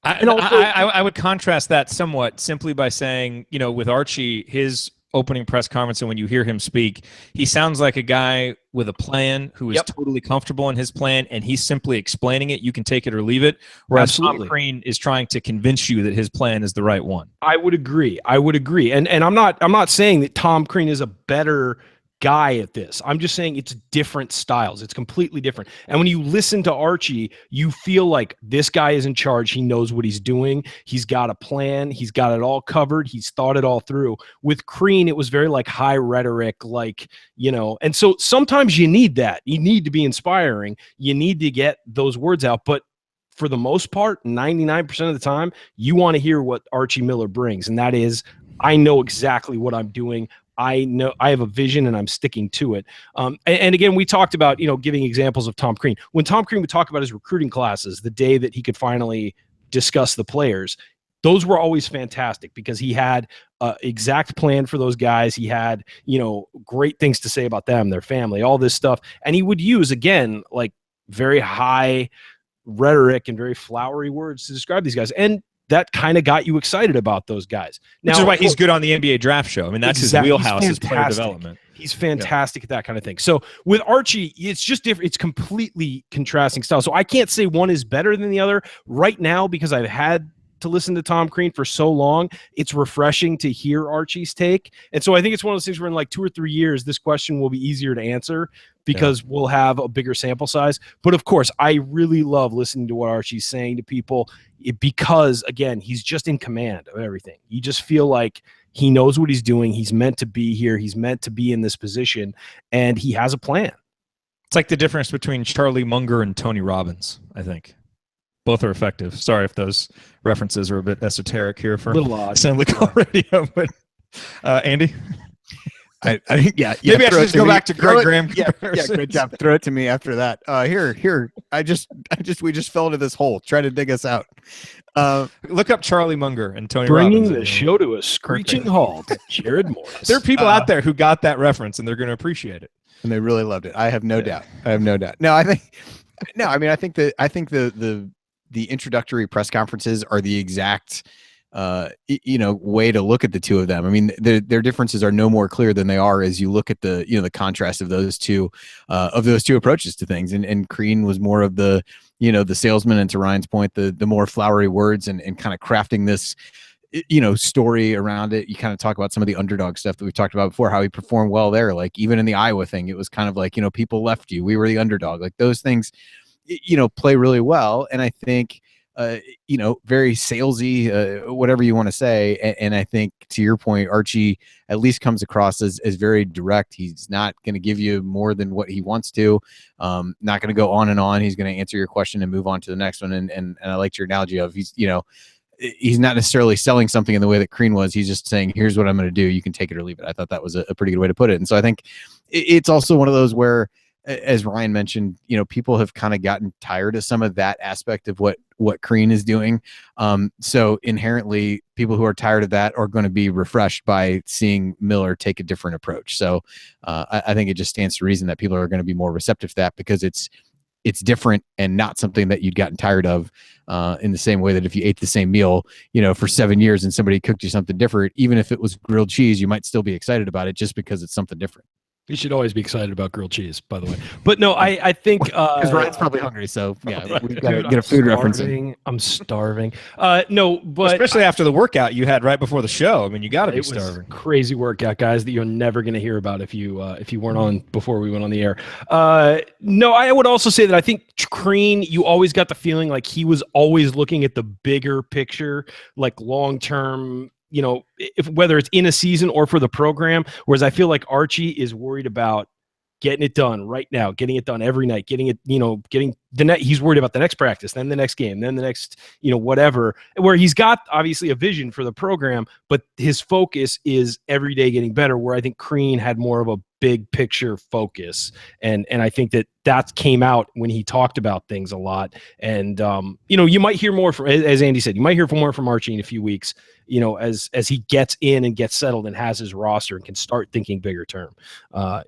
I would contrast that somewhat simply by saying, with Archie, his opening press conference, and when you hear him speak, he sounds like a guy with a plan who is totally comfortable in his plan, and he's simply explaining it. You can take it or leave it. Whereas Tom Crean is trying to convince you that his plan is the right one. I would agree. And I'm not saying that Tom Crean is a better guy at this. I'm just saying it's different styles. It's completely different. And when you listen to Archie, you feel like this guy is in charge. He knows what he's doing. He's got a plan. He's got it all covered. He's thought it all through. With Crean, it was very like high rhetoric, and so sometimes you need that. You need to be inspiring. You need to get those words out. But for the most part, 99% of the time, you want to hear what Archie Miller brings. And that is, I know exactly what I'm doing. I know I have a vision and I'm sticking to it. And again, we talked about, giving examples of Tom Crean. When Tom Crean would talk about his recruiting classes, the day that he could finally discuss the players, those were always fantastic because he had an exact plan for those guys. He had, great things to say about them, their family, all this stuff. And he would use, again, like very high rhetoric and very flowery words to describe these guys. And that kind of got you excited about those guys. Now, which is why he's good on the NBA draft show. I mean, that's his wheelhouse, is player development. He's fantastic at that kind of thing. So with Archie, it's just different. It's completely contrasting style. So I can't say one is better than the other right now because I've had to listen to Tom Crean for so long. It's refreshing to hear Archie's take. And so I think it's one of those things where in like 2 or 3 years, this question will be easier to answer because we'll have a bigger sample size. But of course, I really love listening to what Archie's saying to people because, again, he's just in command of everything. You just feel like he knows what he's doing. He's meant to be here. He's meant to be in this position, and he has a plan. It's like the difference between Charlie Munger and Tony Robbins, I think. Both are effective. Sorry if those references are a bit esoteric here for a little odd. Assembly Call Radio, but Andy? Yeah. Maybe I should just go back to Greg Graham. Yeah, good job. Throw it to me after that. Here. We just fell into this hole. Try to dig us out. Look up Charlie Munger and Tony Bringing Robbins. the show to a screeching halt. Jared Morris. There are people out there who got that reference, and they're going to appreciate it. And they really loved it. I have no doubt. No, I think the introductory press conferences are the exact way to look at the two of them. I mean, their differences are no more clear than they are as you look at the contrast of those two approaches to things. And Crean was more of the salesman, and to Ryan's point, the more flowery words and kind of crafting this story around it. You kind of talk about some of the underdog stuff that we've talked about before, how he performed well there. Like even in the Iowa thing, it was kind of like, people left you, we were the underdog. Like those things, play really well. And I think, very salesy, whatever you want to say. And I think to your point, Archie at least comes across as very direct. He's not going to give you more than what he wants to, not going to go on and on. He's going to answer your question and move on to the next one. And I liked your analogy of he's not necessarily selling something in the way that Crean was. He's just saying, here's what I'm going to do. You can take it or leave it. I thought that was a pretty good way to put it. And so I think it's also one of those where, as Ryan mentioned, people have kind of gotten tired of some of that aspect of what Crean is doing. So inherently, people who are tired of that are going to be refreshed by seeing Miller take a different approach. So I think it just stands to reason that people are going to be more receptive to that because it's different and not something that you'd gotten tired of, in the same way that if you ate the same meal, for 7 years and somebody cooked you something different, even if it was grilled cheese, you might still be excited about it just because it's something different. You should always be excited about grilled cheese, by the way. But no, I think because Ryan's probably hungry, so yeah, we've got to get a food reference in. I'm starving. No, but especially after the workout you had right before the show. I mean, you got to be starving. Crazy workout, guys, that you're never going to hear about if you weren't on before we went on the air. No, I would also say that I think Crean, you always got the feeling like he was always looking at the bigger picture, like long term. If whether it's in a season or for the program, whereas I feel like Archie is worried about getting it done right now, getting it done every night, getting the net. He's worried about the next practice, then the next game, then the next, whatever, where he's got obviously a vision for the program, but his focus is every day getting better, where I think Crean had more of a big picture focus. And I think that came out when he talked about things a lot. And, you might hear more from, as Andy said, you might hear more from Archie in a few weeks, as he gets in and gets settled and has his roster and can start thinking bigger term, or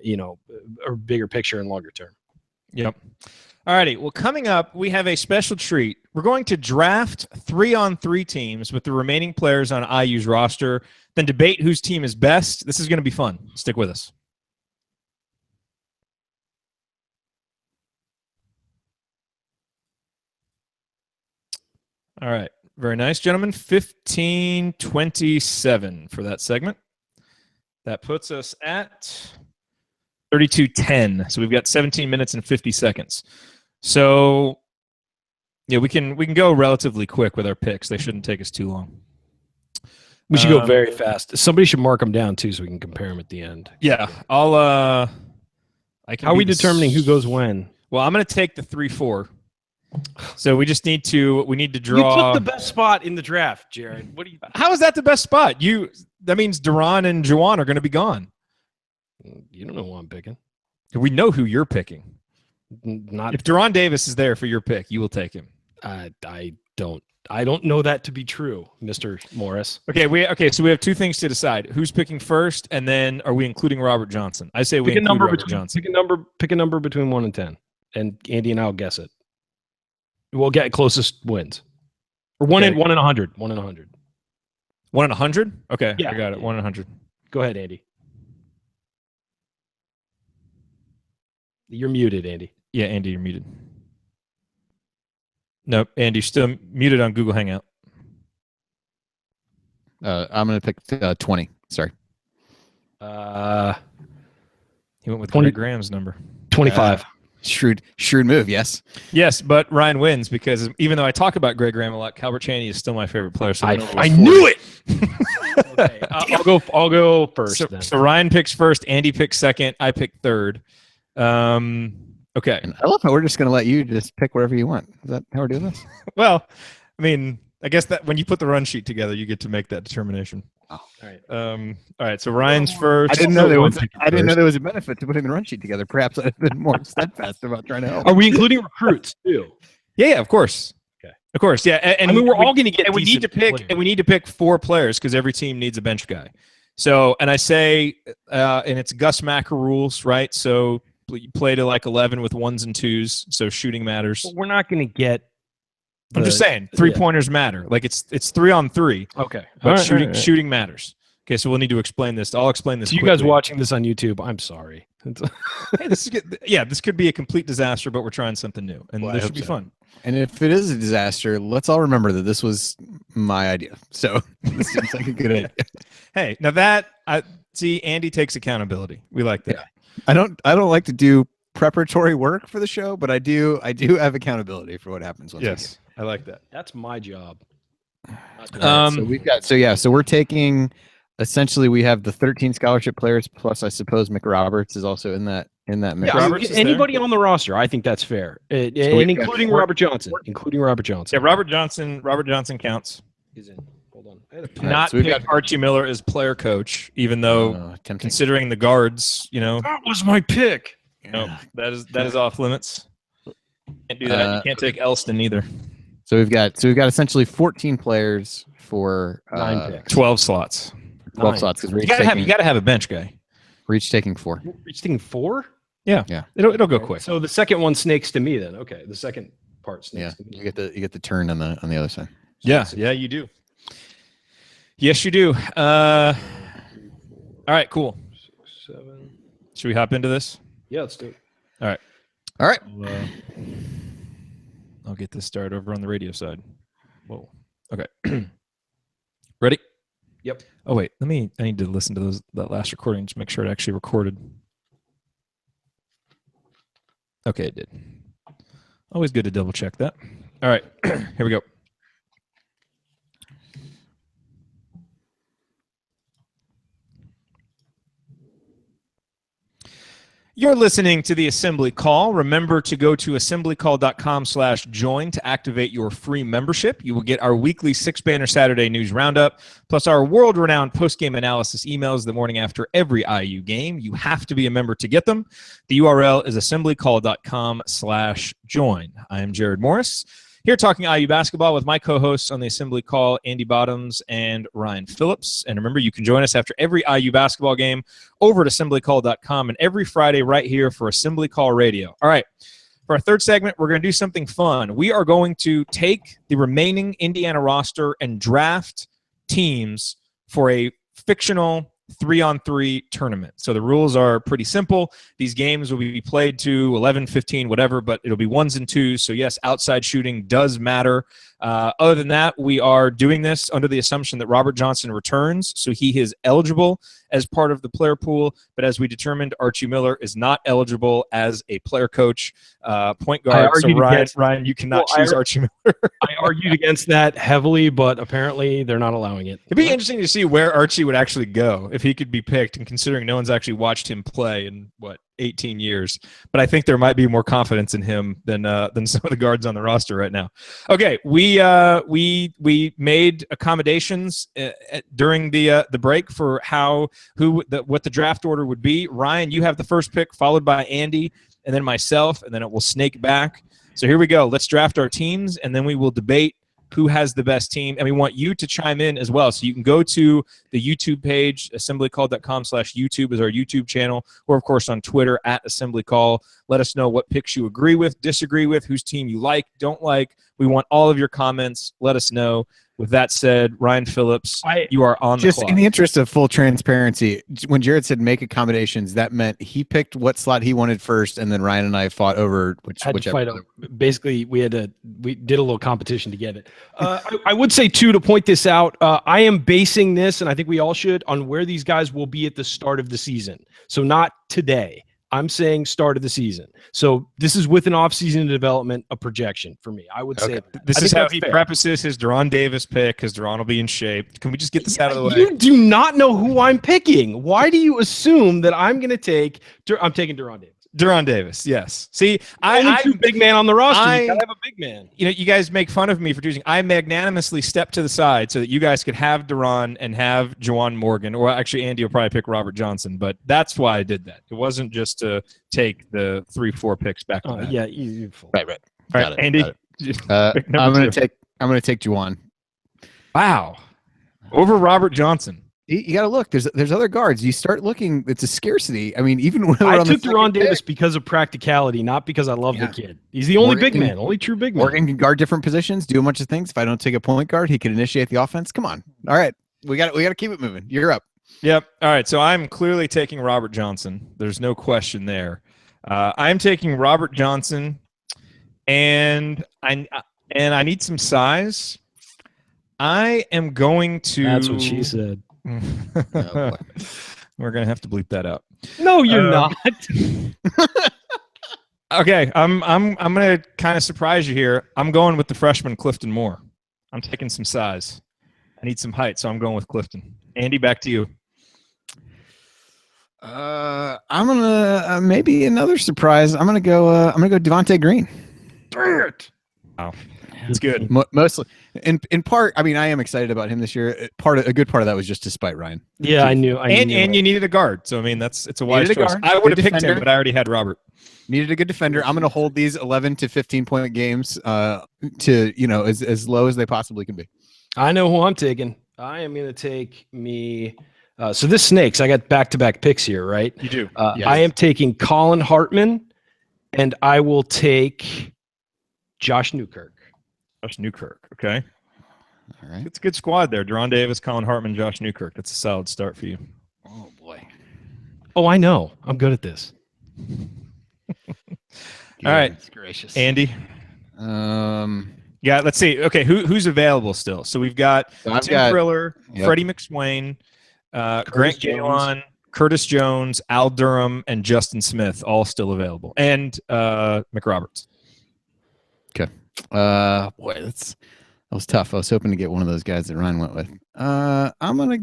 bigger picture and longer term. Yep. All righty. Well, coming up, we have a special treat. We're going to draft 3-on-3 teams with the remaining players on IU's roster, then debate whose team is best. This is going to be fun. Stick with us. All right. Very nice, gentlemen. 15:27 for that segment. That puts us at 32:10. So we've got 17 minutes and 50 seconds. So yeah, we can go relatively quick with our picks. They shouldn't take us too long. We should go very fast. Somebody should mark them down too, so we can compare them at the end. Yeah, How are we determining who goes when? Well, I'm going to take the 3-4. So we need to draw. You took the best spot in the draft, Jared. What do you? How is that the best spot? That means Duran and Juwan are going to be gone. You don't know who I'm picking. We know who you're picking. Not if Duran Davis is there for your pick, you will take him. I don't know that to be true, Mr. Morris. Okay. So we have two things to decide: who's picking first, and then are we including Robert Johnson? I say we include Robert Johnson. Pick a number between 1 and 10, and Andy and I'll guess it. We'll get closest wins. Or 1 in 100. 1 in 100. 1 in 100? Okay, yeah. I got it. 1 in 100. Go ahead, Andy. You're muted, Andy. Yeah, Andy, you're muted. Nope, Andy, you're still muted on Google Hangout. I'm going to pick 20. Sorry. He went with 20 Graham's number. 25. Shrewd move, yes. Yes, but Ryan wins because even though I talk about Greg Graham a lot, Calvert Chaney is still my favorite player. So I knew it. Okay, I'll go first. So Ryan picks first, Andy picks second, I pick third. Okay. And I love how we're just going to let you just pick wherever you want. Is that how we're doing this? Well, I mean, I guess that when you put the run sheet together, you get to make that determination. Oh, All right. All right. So Ryan's first. I didn't know there was a benefit to putting the run sheet together. Perhaps I've been more steadfast about trying to help. Are we including recruits too? Yeah, of course. Okay. Of course. Yeah. And I mean, we're all going to get. And we need to pick. players. And we need to pick 4 players because every team needs a bench guy. So, and I say, and it's Gus Macker rules, right? So you play to like 11 with 1s and 2s. So shooting matters. But we're not going to get. I'm just saying 3-pointers matter. Like it's 3-on-3. Okay. But All right. shooting matters. Okay, so we'll need to explain this. I'll explain this. So you quickly. guys watching this on YouTube, I'm sorry. Hey, this is good. Yeah, this could be a complete disaster, but we're trying something new, and Well, this I should be hope so. fun. And if it is a disaster, let's all remember that this was my idea. So this seems like a good idea. Hey, now that I see, Andy takes accountability. We like that. Yeah. I don't like to do preparatory work for the show, but I do have accountability for what happens once. Yes, I like that. That's my job. So we've got so we're taking essentially we have the 13 scholarship players plus I suppose McRoberts is also in that mix. Yeah, Roberts is anybody on the roster, I think that's fair, and including Robert Johnson. Yeah, Robert Johnson counts. He's in. Hold on. Not so we've pick Archie Miller as player coach, even though considering the guards, that was my pick. no, that is off limits. Can't do that. You can't take Elston either. So we've got essentially 14 players for 9 picks. 12 slots. 12 slots because You gotta have a bench guy. we're each taking 4. Each taking 4. Yeah. It'll go quick. So the second one snakes to me then. Okay, the second part snakes to me. You get the turn on the other side. Yeah, you do. Yes, you do. All right, cool. 6, 7. Should we hop into this? Yeah, let's do it. All right. I'll get this started over on the radio side. Whoa. Okay. Ready? Yep. Oh wait, I need to listen to that last recording to make sure it actually recorded. Okay, it did. Always good to double check that. All right, here we go. You're listening to the Assembly Call. Remember to go to assemblycall.com/join to activate your free membership. You will get our weekly 6-banner Saturday news roundup, plus our world-renowned post-game analysis emails the morning after every IU game. You have to be a member to get them. The URL is assemblycall.com/join. I am Jared Morris, here talking IU basketball with my co-hosts on the Assembly Call, Andy Bottoms and Ryan Phillips. And remember, you can join us after every IU basketball game over at assemblycall.com and every Friday right here for Assembly Call Radio. All right, for our third segment, we're going to do something fun. We are going to take the remaining Indiana roster and draft teams for a fictional 3-on-3 tournament. So the rules are pretty simple. These games will be played to 11, 15, whatever, but it'll be 1s and 2s. So yes, outside shooting does matter. Other than that, we are doing this under the assumption that Robert Johnson returns, so he is eligible as part of the player pool. But as we determined, Archie Miller is not eligible as a player coach, point guard. So Ryan, you cannot choose Archie Miller. I argued against that heavily, but apparently they're not allowing it. It'd be interesting to see where Archie would actually go if he could be picked, and considering no one's actually watched him play in 18 years. But I think there might be more confidence in him than some of the guards on the roster right now. Okay, we made accommodations during the break for what the draft order would be. Ryan, you have the first pick, followed by Andy, and then myself, and then it will snake back. So here we go. Let's draft our teams, and then we will debate who has the best team. And we want you to chime in as well. So you can go to the YouTube page, assemblycall.com/YouTube is our YouTube channel, or of course on Twitter @assemblycall. Let us know what picks you agree with, disagree with, whose team you like, don't like. We want all of your comments. Let us know. With that said, Ryan Phillips, you are on the clock. Just in the interest of full transparency, when Jared said make accommodations, that meant he picked what slot he wanted first, and then Ryan and I fought over whichever. Basically, we did a little competition to get it. I would say, too, to point this out, I am basing this, and I think we all should, on where these guys will be at the start of the season. So not today. I'm saying start of the season. So this is with an off-season development, a projection for me. I would say this is how he prefaces his Deron Davis pick, because Deron will be in shape. Can we just get this out of the way? You do not know who I'm picking. Why do you assume that I'm going to take – I'm taking Deron Davis. Deron Davis, yes. See, Only two big man on the roster. You gotta have a big man. You know, you guys make fun of me for choosing. I magnanimously stepped to the side so that you guys could have Deron and have Juwan Morgan, or actually Andy will probably pick Robert Johnson, but that's why I did that. It wasn't just to take the 3-4 picks back to back. Yeah, right. All right, Andy. I'm gonna take Juwan. Wow, over Robert Johnson. You got to look. There's other guards. You start looking. It's a scarcity. I mean, even when I took Deron Davis because of practicality, not because I love the kid. He's the only big man, only true big man. Morgan can guard different positions, do a bunch of things. If I don't take a point guard, he can initiate the offense. Come on. All right, we got to keep it moving. You're up. Yep. All right. So I'm clearly taking Robert Johnson. There's no question there. I'm taking Robert Johnson, and I need some size. I am going to. That's what she said. Oh, we're gonna have to bleep that out. No, you're not. Okay, I'm gonna kind of surprise you here. I'm going with the freshman Clifton Moore. I'm taking some size. I need some height, so I'm going with Clifton. Andy, back to you. I'm gonna maybe another surprise. I'm gonna go Devontae Green. Wow. It's good. Mostly, in part. I mean, I am excited about him this year. A good part of that was just to spite Ryan. Yeah, I knew. And you needed a guard, so I mean, it's a wise choice. I would have picked him, but I already had Robert. Needed a good defender. I'm going to hold these 11 to 15 point games to as low as they possibly can be. I know who I'm taking. I am going to take me. So this snakes. I got back-to-back picks here, right? You do. Yes. I am taking Colin Hartman, and I will take Josh Newkirk. Josh Newkirk, okay. All right. It's a good squad there. Deron Davis, Colin Hartman, Josh Newkirk. That's a solid start for you. Oh, boy. Oh, I know. I'm good at this. All right. Gracious. Andy? Yeah, let's see. Okay, who's available still? So we've got Tim Thriller, Freddie McSwain, Grant Galen, Curtis Jones, Al Durham, and Justin Smith all still available. And McRoberts. Okay. Boy, that was tough. I was hoping to get one of those guys that Ryan went with. I'm gonna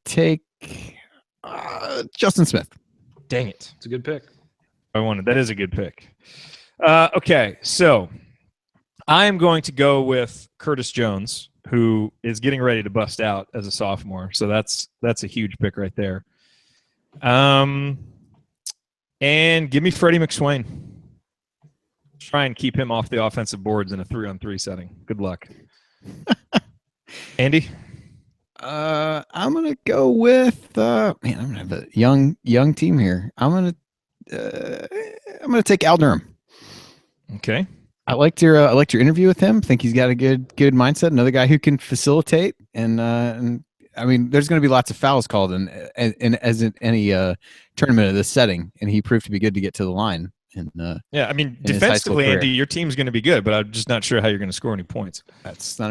take Justin Smith. Dang it. It's a good pick. That is a good pick. Okay, so I am going to go with Curtis Jones, who is getting ready to bust out as a sophomore. So that's a huge pick right there. And give me Freddie McSwain. Try and keep him off the offensive boards in a 3-on-3 setting. Good luck. Andy? I'm gonna go with I'm gonna have a young team here. I'm gonna take Al Durham. Okay. I liked your interview with him. Think he's got a good mindset. Another guy who can facilitate, and I mean, there's going to be lots of fouls called in as in any tournament of this setting, and he proved to be good to get to the line. And yeah, I mean, defensively, Andy, your team's going to be good, but I'm just not sure how you're going to score any points. That's not.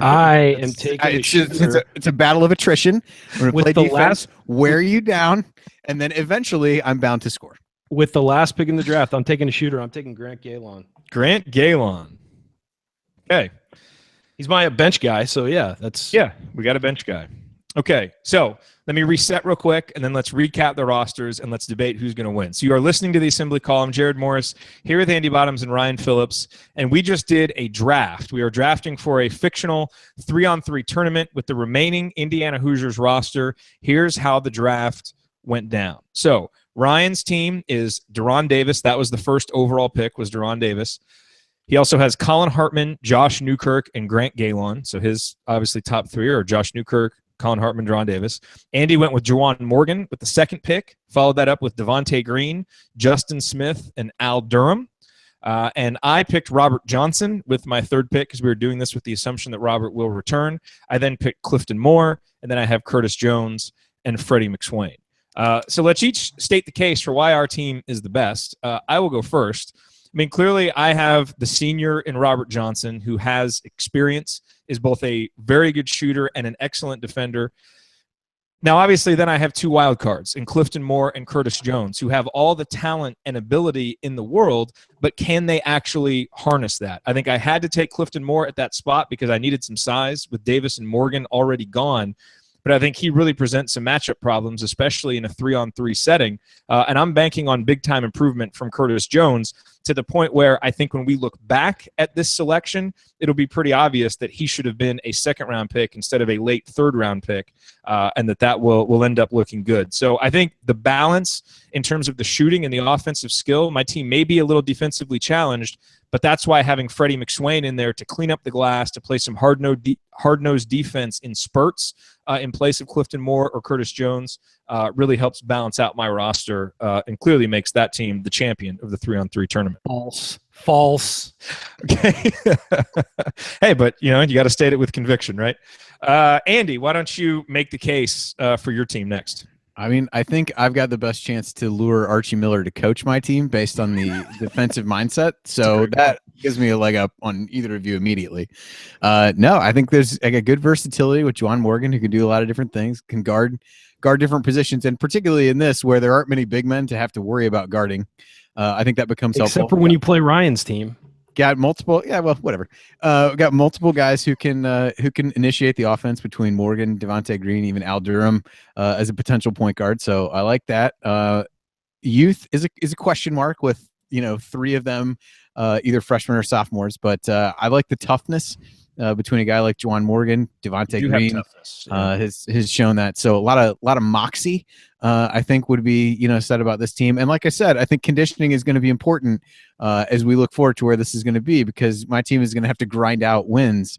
It's a battle of attrition. We're going to play defense, wear you down, and then eventually I'm bound to score. With the last pick in the draft, I'm taking a shooter. I'm taking Grant Galen. Grant Galen. Okay. He's my bench guy, so yeah, we got a bench guy. Okay, so let me reset real quick, and then let's recap the rosters, and let's debate who's going to win. So you are listening to the Assembly Call. I'm Jared Morris, here with Andy Bottoms and Ryan Phillips, and we just did a draft. We are drafting for a fictional 3-on-3 tournament with the remaining Indiana Hoosiers roster. Here's how the draft went down. So Ryan's team is Deron Davis. That was the first overall pick, was Deron Davis. He also has Colin Hartman, Josh Newkirk, and Grant Galen. So his obviously top three are Josh Newkirk, Colin Hartman, Deron Davis. Andy went with Juwan Morgan with the second pick, followed that up with Devontae Green, Justin Smith, and Al Durham. And I picked Robert Johnson with my third pick because we were doing this with the assumption that Robert will return. I then picked Clifton Moore, and then I have Curtis Jones and Freddie McSwain. So let's each state the case for why our team is the best. I will go first. I mean, clearly I have the senior in Robert Johnson, who has experience, is both a very good shooter and an excellent defender. Now, obviously, then I have two wild cards in Clifton Moore and Curtis Jones, who have all the talent and ability in the world, but can they actually harness that? I think I had to take Clifton Moore at that spot because I needed some size with Davis and Morgan already gone. but I think he really presents some matchup problems, especially in a 3-on-3 setting. And I'm banking on big-time improvement from Curtis Jones, to the point where I think when we look back at this selection, it'll be pretty obvious that he should have been a second-round pick instead of a late third-round pick, and that will end up looking good. So I think the balance in terms of the shooting and the offensive skill, my team may be a little defensively challenged, but that's why having Freddie McSwain in there to clean up the glass, to play some hard-nosed defense in spurts in place of Clifton Moore or Curtis Jones really helps balance out my roster and clearly makes that team the champion of the 3-on-3 tournament. False. Okay. Hey, but you got to state it with conviction, right? Andy, why don't you make the case for your team next? I mean, I think I've got the best chance to lure Archie Miller to coach my team based on the defensive mindset. So that gives me a leg up on either of you immediately. No, I think there's like a good versatility with Juwan Morgan, who can do a lot of different things, can guard different positions, and particularly in this where there aren't many big men to have to worry about guarding. I think that becomes helpful. Except for when you play Ryan's team. Got multiple, whatever. Got multiple guys who can initiate the offense between Morgan, Devontae Green, even Al Durham as a potential point guard. So I like that. Youth is a question mark with 3 of them, either freshmen or sophomores. But I like the toughness between a guy like Juwan Morgan, Devontae Green has shown that. So a lot of moxie, I think, would be said about this team. And like I said, I think conditioning is going to be important as we look forward to where this is going to be, because my team is going to have to grind out wins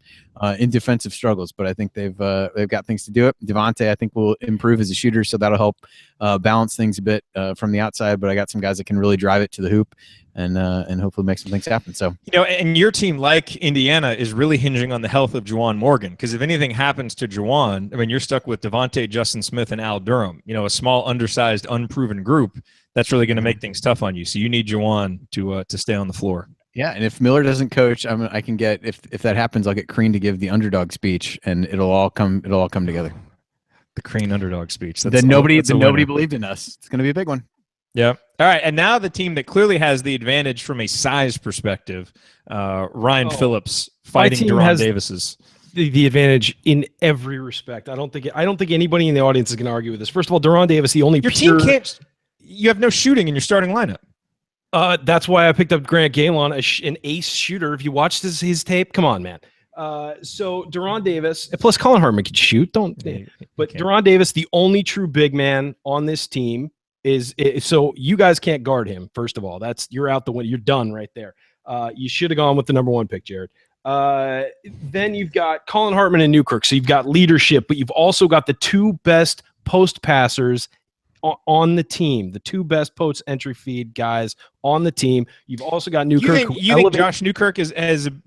in defensive struggles. But I think they've got things to do it. Devontae, I think, will improve as a shooter, so that'll help balance things a bit from the outside. But I got some guys that can really drive it to the hoop and hopefully make some things happen. So and your team, like Indiana, is really hinging on the health of Juwan Morgan, because if anything happens to Juwan, I mean, you're stuck with Devontae, Justin Smith, and Al Durham. A small, undersized, unproven group that's really going to make things tough on you. So you need Juwan to stay on the floor. Yeah, and if Miller doesn't coach, I can get, if that happens, I'll get Crean to give the underdog speech, and it'll all come together. The Crean underdog speech. Nobody believed in us. It's going to be a big one. Yeah. All right. And now the team that clearly has the advantage from a size perspective, Ryan Phillips fighting Deron Davis's. The advantage in every respect. I don't think anybody in the audience is going to argue with this. First of all, Deron Davis, the only team can't. You have no shooting in your starting lineup. That's why I picked up Grant Galen, an ace shooter. If you watch his tape, come on, man. So Deron Davis, plus Colin Hartman can shoot. Deron Davis, the only true big man on this team, so you guys can't guard him. First of all, you're out the window. You're done right there. You should have gone with the number 1 pick, Jared. Then you've got Colin Hartman and Newkirk. So you've got leadership, but you've also got the 2 best post passers on the team, the 2 best post entry feed guys on the team. You've also got Newkirk. You think Josh Newkirk is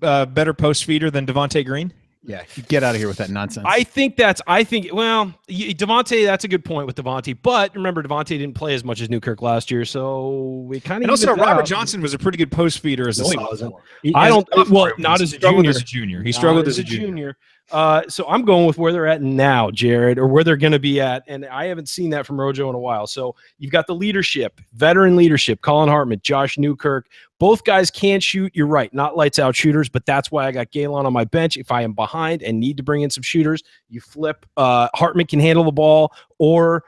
a better post feeder than Devontae Green? Yeah, get out of here with that nonsense. Devontae, that's a good point with Devontae. But remember, Devontae didn't play as much as Newkirk last year, so we kind of. And also, Robert Johnson was a pretty good post feeder as a sophomore. Not as a junior. He struggled as a junior. So I'm going with where they're at now, Jared, or where they're going to be at, and I haven't seen that from RoJo in a while. So you've got the leadership, veteran leadership, Colin Hartman, Josh Newkirk. Both guys can shoot. You're right, not lights out shooters, but that's why I got Galen on my bench. If I am behind and need to bring in some shooters, you flip. Hartman can handle the ball, or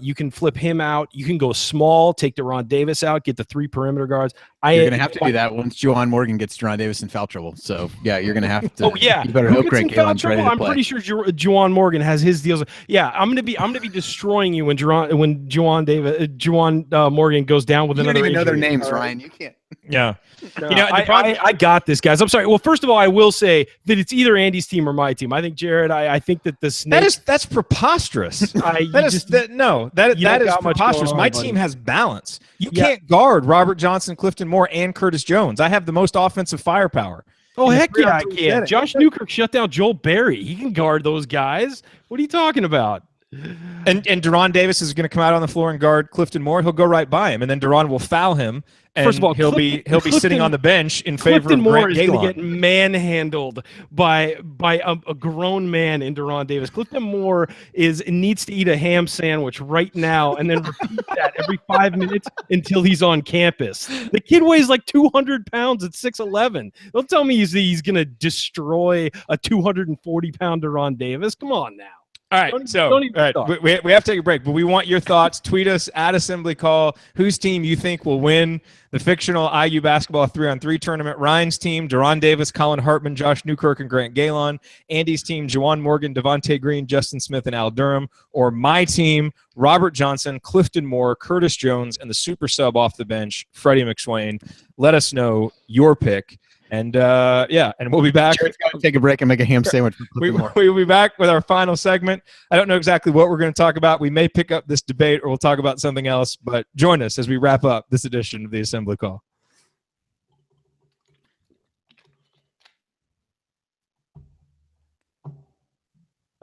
you can flip him out. You can go small, take Deron Davis out, get the 3 perimeter guards. You're going to have to do that once Juwan Morgan gets Deron Davis in foul trouble. So, yeah, you're going to have to. You better hope Grant Galen's ready to play. I'm pretty sure Juwan Morgan has his deals. Yeah, I'm going to be destroying you when Juwan Morgan goes down with another. You don't even know their injury. names, Ryan. You can't. Yeah. No, I got this, guys. I'm sorry. Well, first of all, I will say that it's either Andy's team or my team. I think, Jared, I think that the Snakes. That's preposterous. That is preposterous. My team has balance. You can't guard Robert Johnson, Clifton Moore, and Curtis Jones. I have the most offensive firepower. Oh, heck yeah, I can. Josh Newkirk shut down Joel Berry. He can guard those guys. What are you talking about? And Deron Davis is going to come out on the floor and guard Clifton Moore. He'll go right by him, and then Deron will foul him. And first of all, he'll be sitting on the bench in favor of Grant Moore is Galen. going to get manhandled by a grown man in Deron Davis. Clifton Moore needs to eat a ham sandwich right now and then repeat that every 5 minutes until he's on campus. The kid weighs like 200 pounds at 6'11". Don't tell me he's going to destroy a 240-pound Deron Davis. Come on now. All right, all right, we have to take a break, but we want your thoughts. Tweet us at Assembly Call. Whose team you think will win the fictional IU basketball 3-on-3 tournament? Ryan's team, Deron Davis, Colin Hartman, Josh Newkirk, and Grant Galen. Andy's team, Juwan Morgan, Devontae Green, Justin Smith, and Al Durham. Or my team, Robert Johnson, Clifton Moore, Curtis Jones, and the super sub off the bench, Freddie McSwain. Let us know your pick. And and we'll be back. Jared's got to take a break and make a ham sandwich. We'll be back with our final segment. I don't know exactly what we're going to talk about. We may pick up this debate or we'll talk about something else, but join us as we wrap up this edition of the Assembly Call.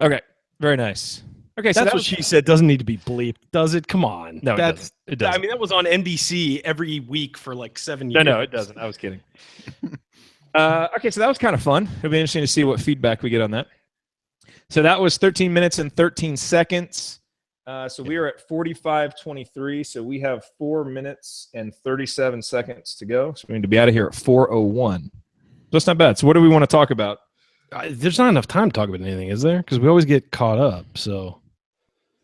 Okay, very nice. Okay, so that's what she said. Doesn't need to be bleeped, does it? Come on. No, it doesn't. I mean, that was on NBC every week for like 7 years. No, it doesn't. I was kidding. Okay, so that was kind of fun. It'll be interesting to see what feedback we get on that. So that was 13 minutes and 13 seconds. So we are at 45:23. So we have 4 minutes and 37 seconds to go. So we need to be out of here at 4:01. That's not bad. So what do we want to talk about? There's not enough time to talk about anything, is there? Because we always get caught up. So,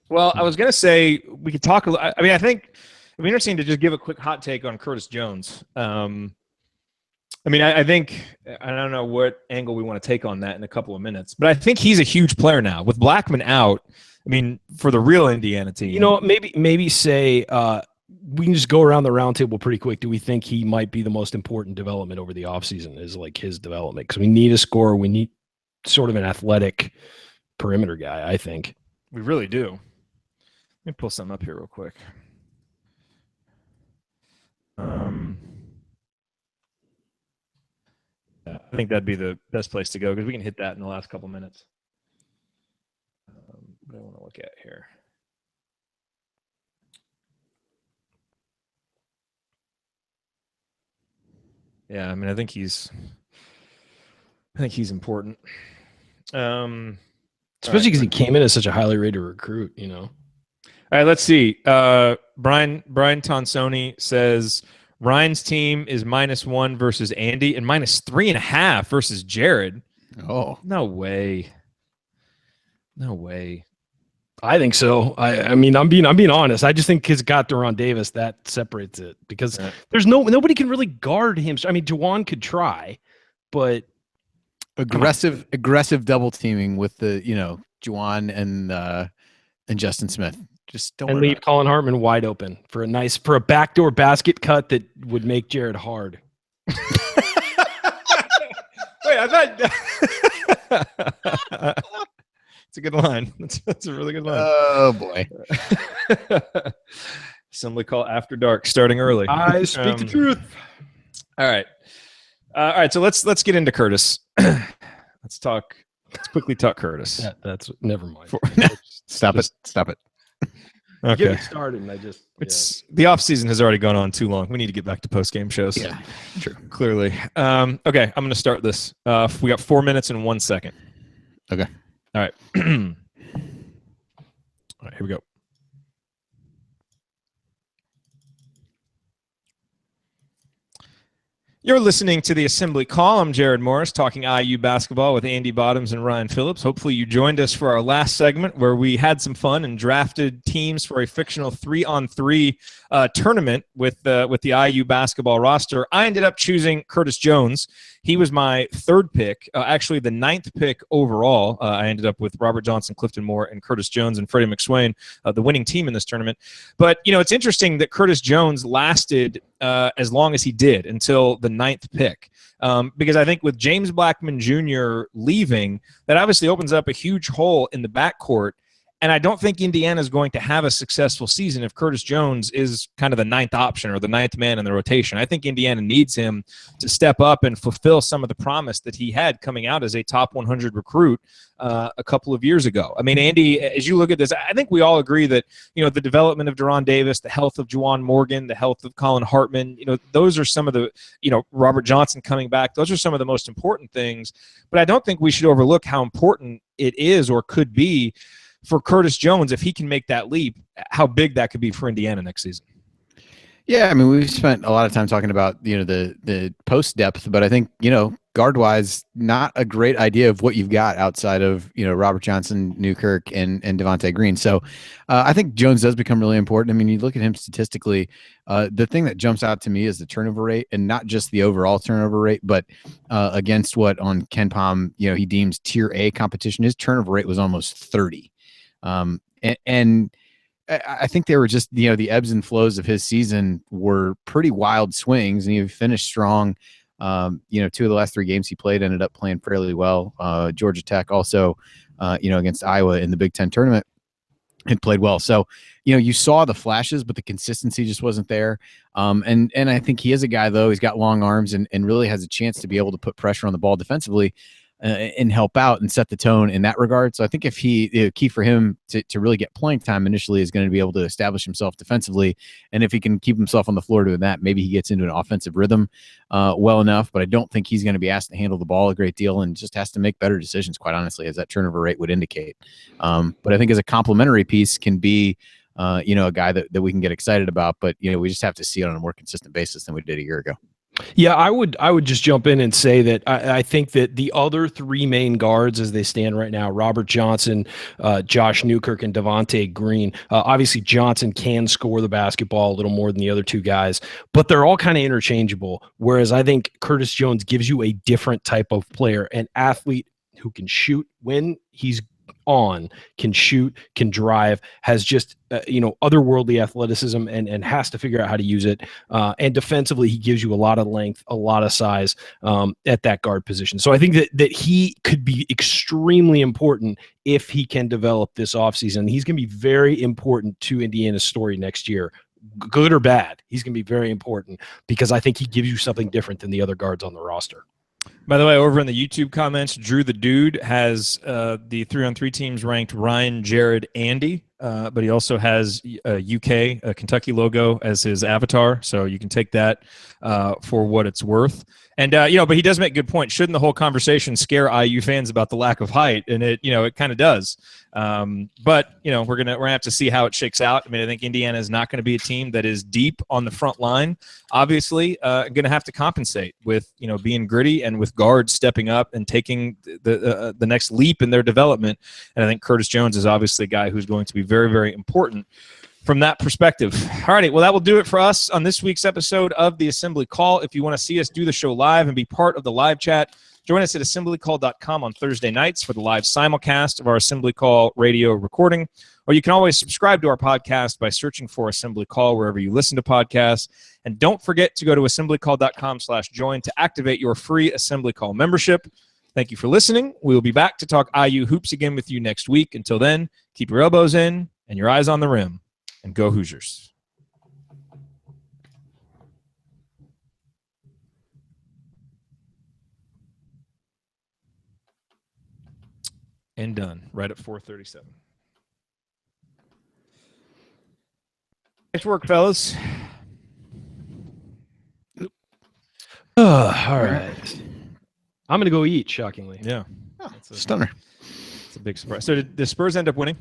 well, I was going to say we could talk. I mean, I think it'd be interesting to just give a quick hot take on Curtis Jones. I mean, I think I don't know what angle we want to take on that in a couple of minutes, but I think he's a huge player now with Blackmon out. I mean, for the real Indiana team, you know, maybe say we can just go around the round table pretty quick. Do we think he might be the most important development over the offseason is like his development? Because we need a scorer. We need sort of an athletic perimeter guy, I think. We really do. Let me pull something up here real quick. I think that'd be the best place to go because we can hit that in the last couple minutes. What I want to look at here. Yeah, I mean, I think he's important. Especially because he came in as such a highly rated recruit, you know. All right, let's see. Brian Tonsoni says Ryan's team is -1 versus Andy and -3.5 versus Jared. Oh, no way. No way. I think so. I mean, I'm being honest. I just think he's got Deron Davis that separates it because there's nobody can really guard him. I mean, Juwan could try, but aggressive double teaming with the Juwan and Justin Smith. Just don't leave Colin Hartman wide open for a backdoor basket cut that would make Jared hard. Wait, I thought. It's a good line. That's a really good line. Oh boy. Assembly Call after dark, starting early. I speak the truth. All right. So let's get into Curtis. Let's quickly talk Curtis. Yeah, that's never mind. Stop it. Okay. Get it started, and the off season has already gone on too long. We need to get back to post game shows. Yeah, true. Clearly. Okay, I'm going to start this. We got 4 minutes and 1 second. Okay. All right. All right, here we go. You're listening to the Assembly Call. I'm Jared Morris talking IU basketball with Andy Bottoms and Ryan Phillips. Hopefully you joined us for our last segment where we had some fun and drafted teams for a fictional 3-on-3 tournament with the IU basketball roster. I ended up choosing Curtis Jones. He was my third pick, actually the 9th pick overall. I ended up with Robert Johnson, Clifton Moore, and Curtis Jones and Freddie McSwain, the winning team in this tournament. But, it's interesting that Curtis Jones lasted as long as he did until the 9th pick. Because I think with James Blackmon Jr. leaving, that obviously opens up a huge hole in the backcourt. And I don't think Indiana is going to have a successful season if Curtis Jones is kind of the 9th option or the 9th man in the rotation. I think Indiana needs him to step up and fulfill some of the promise that he had coming out as a top 100 recruit a couple of years ago. I mean, Andy, as you look at this, I think we all agree that, the development of Deron Davis, the health of Juwan Morgan, the health of Colin Hartman, those are some of the, Robert Johnson coming back. Those are some of the most important things. But I don't think we should overlook how important it is or could be for Curtis Jones, if he can make that leap, how big that could be for Indiana next season. Yeah, I mean, we've spent a lot of time talking about the post depth, but I think guard wise, not a great idea of what you've got outside of Robert Johnson, Newkirk, and Devontae Green. So I think Jones does become really important. I mean, you look at him statistically. The thing that jumps out to me is the turnover rate, and not just the overall turnover rate, but against what on Ken Pom he deems tier A competition. His turnover rate was almost 30, and I think they were just, the ebbs and flows of his season were pretty wild swings, and he finished strong. Two of the last 3 games he played ended up playing fairly well. Georgia Tech also, against Iowa in the Big Ten tournament, had played well. So, you saw the flashes, but the consistency just wasn't there. And I think he is a guy, though. He's got long arms and really has a chance to be able to put pressure on the ball defensively. And help out and set the tone in that regard. So I think if key for him to really get playing time initially is going to be able to establish himself defensively. And if he can keep himself on the floor doing that, maybe he gets into an offensive rhythm well enough. But I don't think he's going to be asked to handle the ball a great deal and just has to make better decisions, quite honestly, as that turnover rate would indicate. But I think as a complementary piece can be a guy that we can get excited about. But, we just have to see it on a more consistent basis than we did a year ago. Yeah, I would just jump in and say that I think that the other 3 main guards as they stand right now, Robert Johnson, Josh Newkirk, and Devontae Green. Obviously, Johnson can score the basketball a little more than the other 2 guys, but they're all kind of interchangeable. Whereas I think Curtis Jones gives you a different type of player, an athlete who can shoot when he's on, can shoot, can drive, has just otherworldly athleticism and has to figure out how to use it. And defensively, he gives you a lot of length, a lot of size at that guard position. So I think that he could be extremely important if he can develop this offseason. He's going to be very important to Indiana's story next year. Good or bad, he's going to be very important because I think he gives you something different than the other guards on the roster. By the way, over in the YouTube comments, Drew the Dude has the 3-on-3 teams ranked Ryan, Jared, Andy, but he also has a Kentucky logo as his avatar, so you can take that for what it's worth. And but he does make a good point. Shouldn't the whole conversation scare IU fans about the lack of height? And it kind of does. But we're gonna have to see how it shakes out. I mean, I think Indiana is not going to be a team that is deep on the front line. Obviously, going to have to compensate with being gritty and with guards stepping up and taking the next leap in their development. And I think Curtis Jones is obviously a guy who's going to be very, very important from that perspective. All righty, well, that will do it for us on this week's episode of the Assembly Call. If you want to see us do the show live and be part of the live chat, join us at assemblycall.com on Thursday nights for the live simulcast of our Assembly Call radio recording. Or you can always subscribe to our podcast by searching for Assembly Call wherever you listen to podcasts. And don't forget to go to assemblycall.com/join to activate your free Assembly Call membership. Thank you for listening. We will be back to talk IU hoops again with you next week. Until then, keep your elbows in and your eyes on the rim. And go Hoosiers. And done. Right at 4:37. Nice work, fellas. All right. I'm going to go eat, shockingly. Yeah. Stunner. It's a big surprise. So did the Spurs end up winning?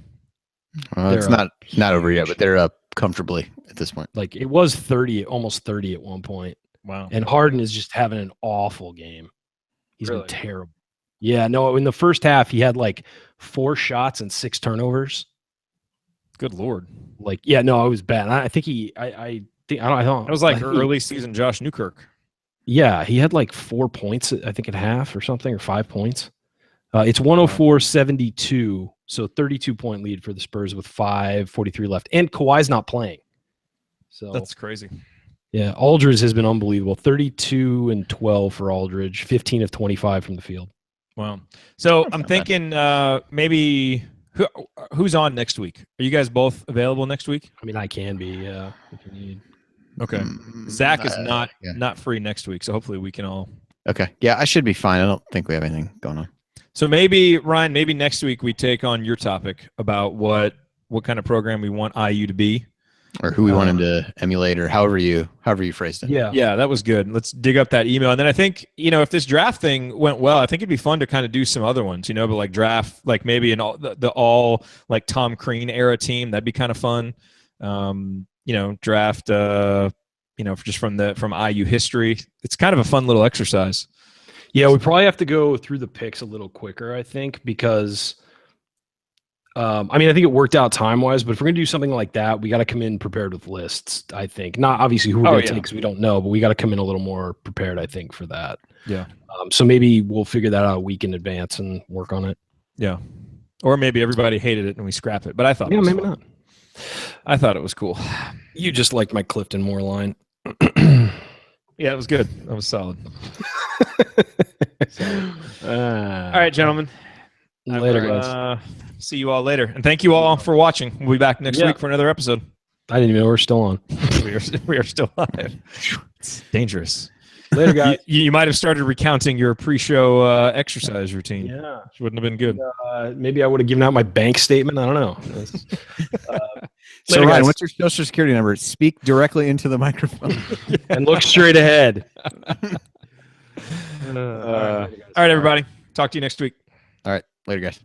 It's not over yet, but they're up comfortably at this point. Like it was 30, almost 30 at one point. Wow. And Harden is just having an awful game. He's Really? been terrible. Yeah, no, in the first half, he had like 4 shots and 6 turnovers. Good Lord. Like, yeah, no, it was bad. I think I don't. That was like early season Josh Newkirk. Yeah, he had like 4 points, I think, at half or something, or 5 points. It's 104-72, so 32-point lead for the Spurs with 5:43 left. And Kawhi's not playing. So that's crazy. Yeah, Aldridge has been unbelievable. 32 and 12 for Aldridge, 15 of 25 from the field. Wow. So I'm thinking maybe who's on next week? Are you guys both available next week? I mean, I can be, if you need. Okay. Zach is not free next week, so hopefully we can all. Okay. Yeah, I should be fine. I don't think we have anything going on. So maybe, Ryan, maybe next week we take on your topic about what kind of program we want IU to be. Or who we want him to emulate, or however you phrased it. Yeah, that was good. Let's dig up that email. And then I think, if this draft thing went well, I think it'd be fun to kind of do some other ones, but like draft, like maybe the all like Tom Crean era team. That'd be kind of fun. Draft, just from IU history. It's kind of a fun little exercise. Yeah, we probably have to go through the picks a little quicker, I think, because I think it worked out time-wise, but if we're going to do something like that, we got to come in prepared with lists, I think. Not obviously who we're going to take because we don't know, but we got to come in a little more prepared, I think, for that. Yeah. So maybe we'll figure that out a week in advance and work on it. Yeah. Or maybe everybody hated it and we scrap it, but I thought it was maybe fun. not. I thought it was cool. You just liked my Clifton Moore line. Yeah, it was good. That was solid. All right, gentlemen. Later, guys. See you all later. And thank you all for watching. We'll be back next week for another episode. I didn't even know we're still on. we are still live. It's dangerous. Later, guys. You might have started recounting your pre-show exercise routine. Yeah. Which wouldn't have been good. Maybe I would have given out my bank statement. I don't know. So, Ryan, what's your social security number? Speak directly into the microphone. And look straight ahead. All right, everybody. Talk to you next week. All right. Later, guys.